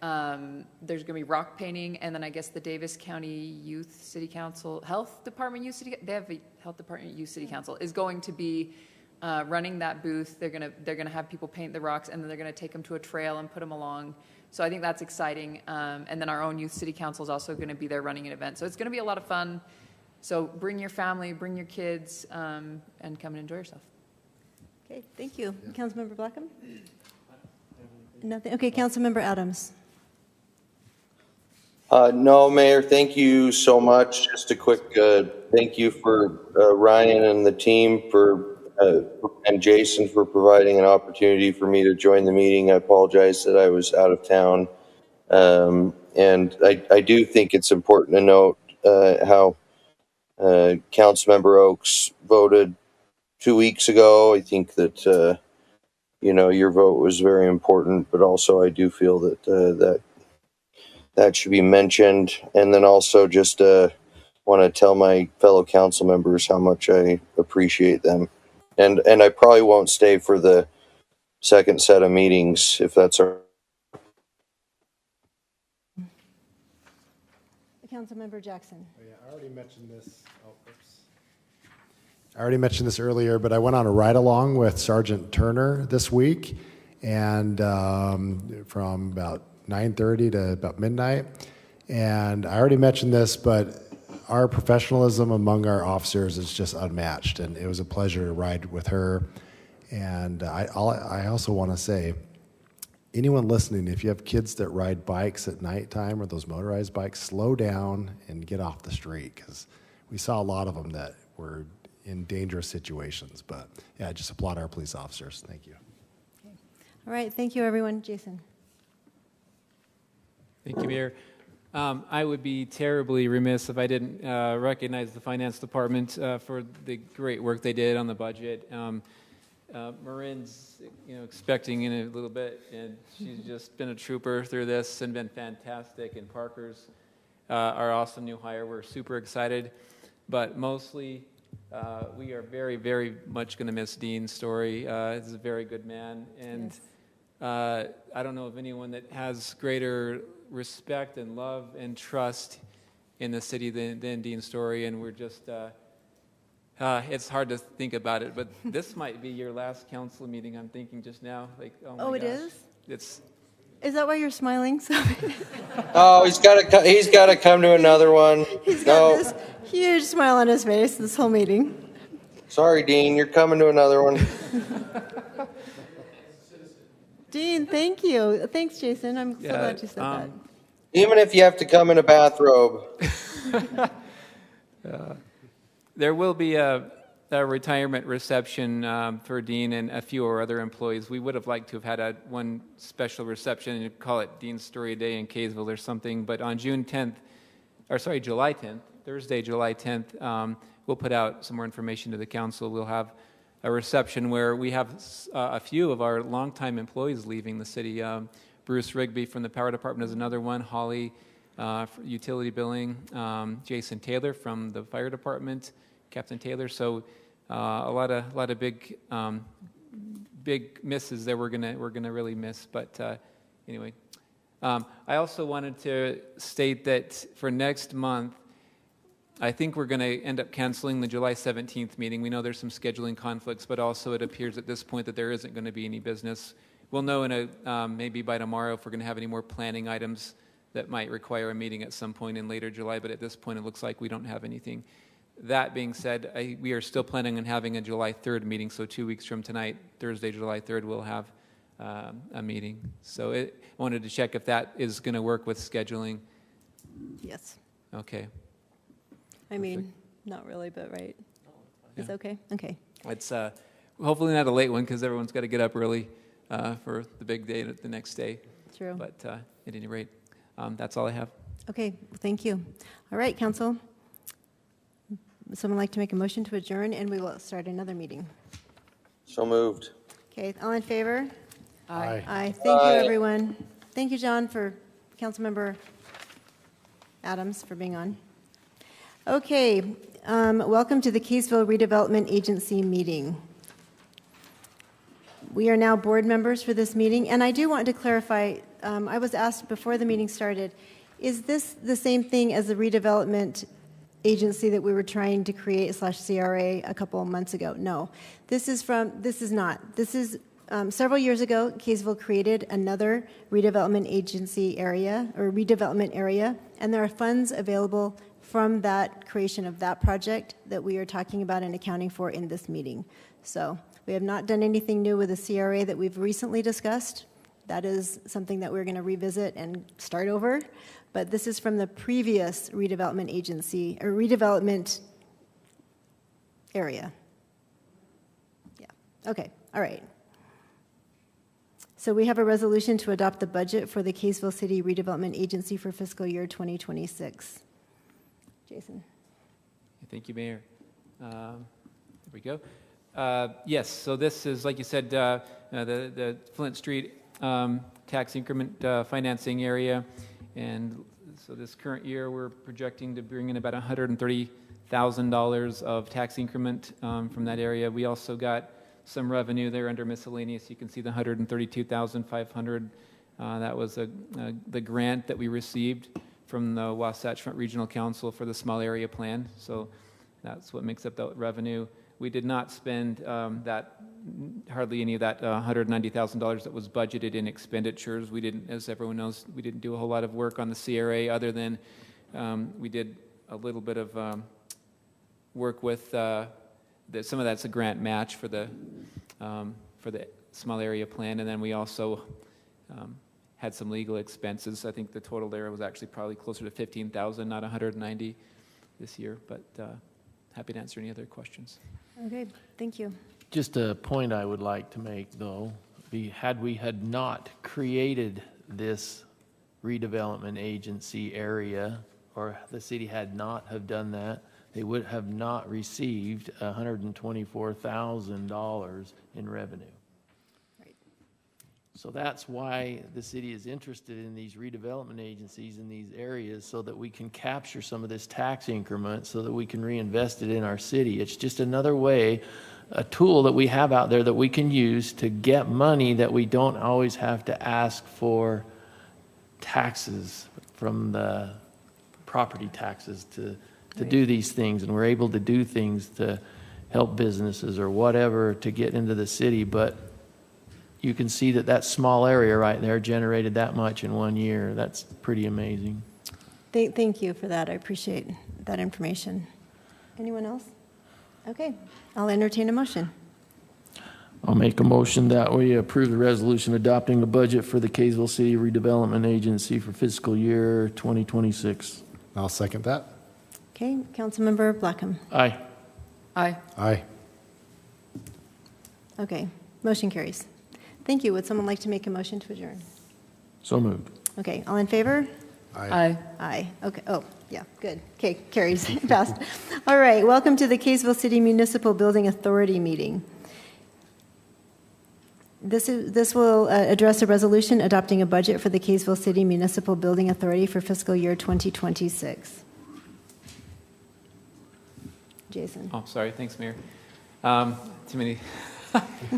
Speaker 12: There's going to be rock painting, and then I guess the Davis County Youth City Council, Health Department Youth City, they have a Health Department Youth City Council, is going to be running that booth. They're going to have people paint the rocks, and then they're going to take them to a trail and put them along. So I think that's exciting. And then our own Youth City Council is also going to be there running an event. So it's going to be a lot of fun. So bring your family, bring your kids, and come and enjoy yourself.
Speaker 1: Okay, thank you. Yeah. Councilmember Blackham? Nothing. Okay, Councilmember Adams.
Speaker 2: No, Mayor, thank you so much. Just a quick thank you for Ryan and the team and Jason for providing an opportunity for me to join the meeting. I apologize that I was out of town. And I do think it's important to note how Councilmember Oaks voted 2 weeks ago. I think that, your vote was very important, but also I do feel that that should be mentioned. And then also just want to tell my fellow council members how much I appreciate them. And I probably won't stay for the second set of meetings if that's all right.
Speaker 1: Councilmember Jackson.
Speaker 10: Oh, yeah, I already mentioned this. I already mentioned this earlier, but I went on a ride-along with Sergeant Turner this week, and from about 9:30 to about midnight. And I already mentioned this, but our professionalism among our officers is just unmatched, and it was a pleasure to ride with her. And I also want to say, anyone listening, if you have kids that ride bikes at nighttime or those motorized bikes, slow down and get off the street, because we saw a lot of them that were in dangerous situations. But yeah, just applaud our police officers. Thank you.
Speaker 1: Okay. All right, thank you, everyone. Jason.
Speaker 15: Thank you, Mayor. I would be terribly remiss if I didn't recognize the finance department for the great work they did on the budget. Marin's, expecting in a little bit, and she's just been a trooper through this and been fantastic. And Parker's our awesome new hire. We're super excited, but mostly we are very, very much going to miss Dean's Story. He's a very good man, and yes. I don't know of anyone that has greater respect and love and trust in the city than Dean Story, and we're just it's hard to think about it, but this might be your last council meeting. I'm thinking just now, like, oh my gosh.
Speaker 1: It is?
Speaker 15: Is
Speaker 1: that why you're smiling so?
Speaker 2: Oh, he's got to come to another one.
Speaker 1: He's got this huge smile on his face this whole meeting.
Speaker 2: Sorry, Dean, you're coming to another one.
Speaker 1: Dean, thank you. Thanks, Jason. I'm so glad you said that.
Speaker 2: Even if you have to come in a bathrobe.
Speaker 15: There will be a retirement reception for Dean and a few of our other employees. We would have liked to have had one special reception and call it Dean's Story Day in Kaysville or something. But on July 10th, Thursday, July 10th, we'll put out some more information to the council. We'll have a reception where we have a few of our longtime employees leaving the city. Bruce Rigby from the Power Department is another one. Holly, utility billing. Jason Taylor from the Fire Department. Captain Taylor. So a lot of big misses that we're gonna really miss. But anyway, I also wanted to state that for next month, I think we're going to end up canceling the July 17th meeting. We know there's some scheduling conflicts, but also it appears at this point that there isn't going to be any business. We'll know maybe by tomorrow if we're going to have any more planning items that might require a meeting at some point in later July, but at this point it looks like we don't have anything. That being said, we are still planning on having a July 3rd meeting, so 2 weeks from tonight, Thursday, July 3rd, we'll have a meeting. So I wanted to check if that is going to work with scheduling.
Speaker 1: Yes.
Speaker 15: Okay.
Speaker 1: I mean, not really, but right. It's okay? Okay.
Speaker 15: It's hopefully not a late one because everyone's got to get up early for the big day the next day.
Speaker 1: True.
Speaker 15: But at any rate, that's all I have.
Speaker 1: Okay, thank you. All right, council. Would someone like to make a motion to adjourn, and we will start another meeting?
Speaker 2: So moved.
Speaker 1: Okay, all in favor?
Speaker 12: Aye.
Speaker 1: Aye. Thank you, everyone. Thank you, John, for Councilmember Adams for being on. Okay, welcome to the Kaysville Redevelopment Agency meeting. We are now board members for this meeting, and I do want to clarify, I was asked before the meeting started, is this the same thing as the redevelopment agency that we were trying to create /CRA a couple of months ago? No, this is not. This is several years ago, Kaysville created another redevelopment agency area, or redevelopment area, and there are funds available from that creation of that project that we are talking about and accounting for in this meeting. So we have not done anything new with the CRA that we've recently discussed. That is something that we're going to revisit and start over. But this is from the previous redevelopment agency, or redevelopment area. Yeah, okay, all right. So we have a resolution to adopt the budget for the Kaysville City Redevelopment Agency for fiscal year 2026. Jason.
Speaker 15: Thank you, Mayor. There we go. Yes, so this is, like you said, the Flint Street tax increment financing area. And so this current year, we're projecting to bring in about $130,000 of tax increment from that area. We also got some revenue there under miscellaneous. You can see the $132,500. That was the grant that we received from the Wasatch Front Regional Council for the small area plan. So that's what makes up that revenue. We did not spend hardly any of that $190,000 that was budgeted in expenditures. We didn't, as everyone knows, we didn't do a whole lot of work on the CRA other than we did a little bit of work with, some of that's a grant match for the small area plan, and then we also had some legal expenses. I think the total there was actually probably closer to $15,000, not $190 this year, but happy to answer any other questions.
Speaker 1: Okay, thank you.
Speaker 13: Just a point I would like to make, though, had we not created this redevelopment agency area, or the city had not have done that, they would have not received $124,000 in revenue. So that's why the city is interested in these redevelopment agencies in these areas, so that we can capture some of this tax increment so that we can reinvest it in our city. It's just another way, a tool that we have out there that we can use to get money that we don't always have to ask for taxes from the property taxes to do these things. And we're able to do things to help businesses or whatever to get into the city. But you can see that that small area right there generated that much in 1 year. That's pretty amazing.
Speaker 1: Thank you for that. I appreciate that information. Anyone else? Okay, I'll entertain a motion.
Speaker 13: I'll make a motion that we approve the resolution adopting the budget for the Kaysville City Redevelopment Agency for fiscal year 2026.
Speaker 10: I'll second that.
Speaker 1: Okay, Councilmember Blackham.
Speaker 13: Aye.
Speaker 12: Aye.
Speaker 10: Aye.
Speaker 1: Okay, motion carries. Thank you. Would someone like to make a motion to adjourn?
Speaker 13: So moved.
Speaker 1: Okay, all in favor?
Speaker 12: Aye.
Speaker 1: Aye. Okay. Oh, yeah, good. Okay, carries. Passed. All right, welcome to the Kaysville City Municipal Building Authority meeting. This will address a resolution adopting a budget for the Kaysville City Municipal Building Authority for fiscal year 2026. Jason.
Speaker 15: Oh, sorry. Thanks, Mayor. Too many.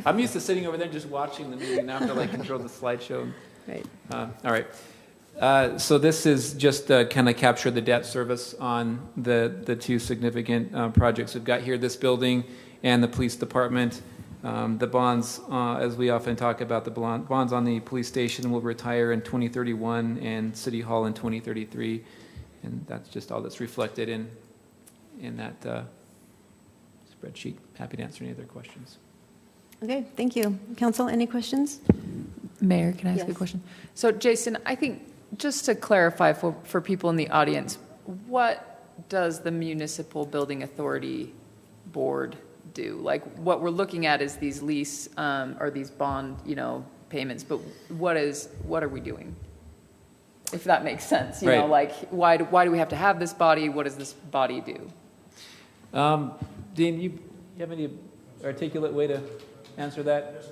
Speaker 15: I'm used to sitting over there just watching the meeting. Now I have to like control the slideshow.
Speaker 1: Right.
Speaker 15: All right. So this is just kind of capture the debt service on the two significant projects we've got here, this building and the police department. The bonds, as we often talk about, the bonds on the police station will retire in 2031 and City Hall in 2033. And that's just all that's reflected in that spreadsheet. Happy to answer any other questions.
Speaker 1: Okay, thank you. Council, any questions?
Speaker 12: Mayor, can I ask
Speaker 1: Yes.
Speaker 12: a question? So Jason, I think just to clarify for people in the audience, what does the Municipal Building Authority Board do? Like what we're looking at is these lease or these bond, payments, but what are we doing? If that makes sense, you know, like why do we have to have this body? What does this body do?
Speaker 15: Dean, you have any articulate way to answer that?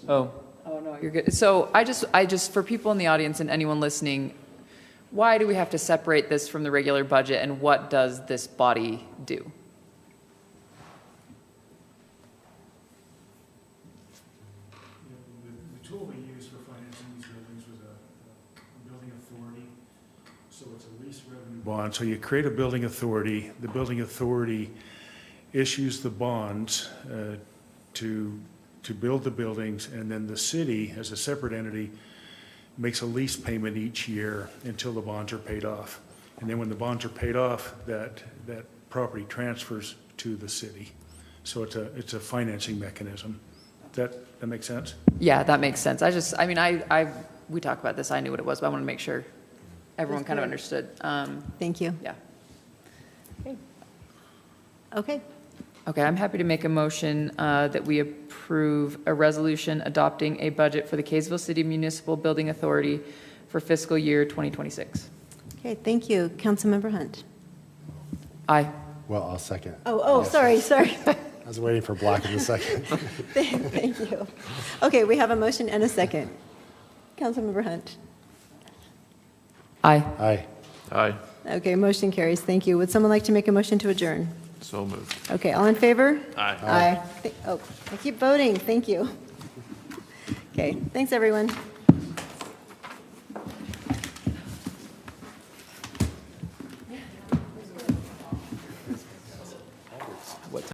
Speaker 15: Oh
Speaker 12: no, you're good. So I just for people in the audience and anyone listening, why do we have to separate this from the regular budget, and what does this body do?
Speaker 8: The tool we used for financing these buildings was a building authority. So it's a lease revenue bond. So you create a building authority. The building authority issues the bonds to build the buildings, and then the city, as a separate entity, makes a lease payment each year until the bonds are paid off. And then when the bonds are paid off, that property transfers to the city. So it's a financing mechanism. That makes sense?
Speaker 12: Yeah, that makes sense. We talked about this. I knew what it was, but I want to make sure everyone kind of understood.
Speaker 1: Thank you.
Speaker 12: Yeah.
Speaker 1: Okay.
Speaker 12: Okay, I'm happy to make a motion that we approve a resolution adopting a budget for the Kaysville City Municipal Building Authority for fiscal year 2026.
Speaker 1: Okay, thank you. Councilmember Hunt.
Speaker 12: Aye.
Speaker 10: Well, I'll second.
Speaker 1: Oh,
Speaker 10: Yes.
Speaker 1: sorry.
Speaker 10: I was waiting for Black in a second.
Speaker 1: Thank you. Okay, we have a motion and a second. Councilmember Hunt.
Speaker 12: Aye.
Speaker 10: Aye.
Speaker 13: Aye.
Speaker 1: Okay, motion carries. Thank you. Would someone like to make a motion to adjourn?
Speaker 13: So moved.
Speaker 1: Okay, all in favor?
Speaker 13: Aye.
Speaker 1: Aye. Oh, I keep voting. Thank you. Okay, thanks, everyone.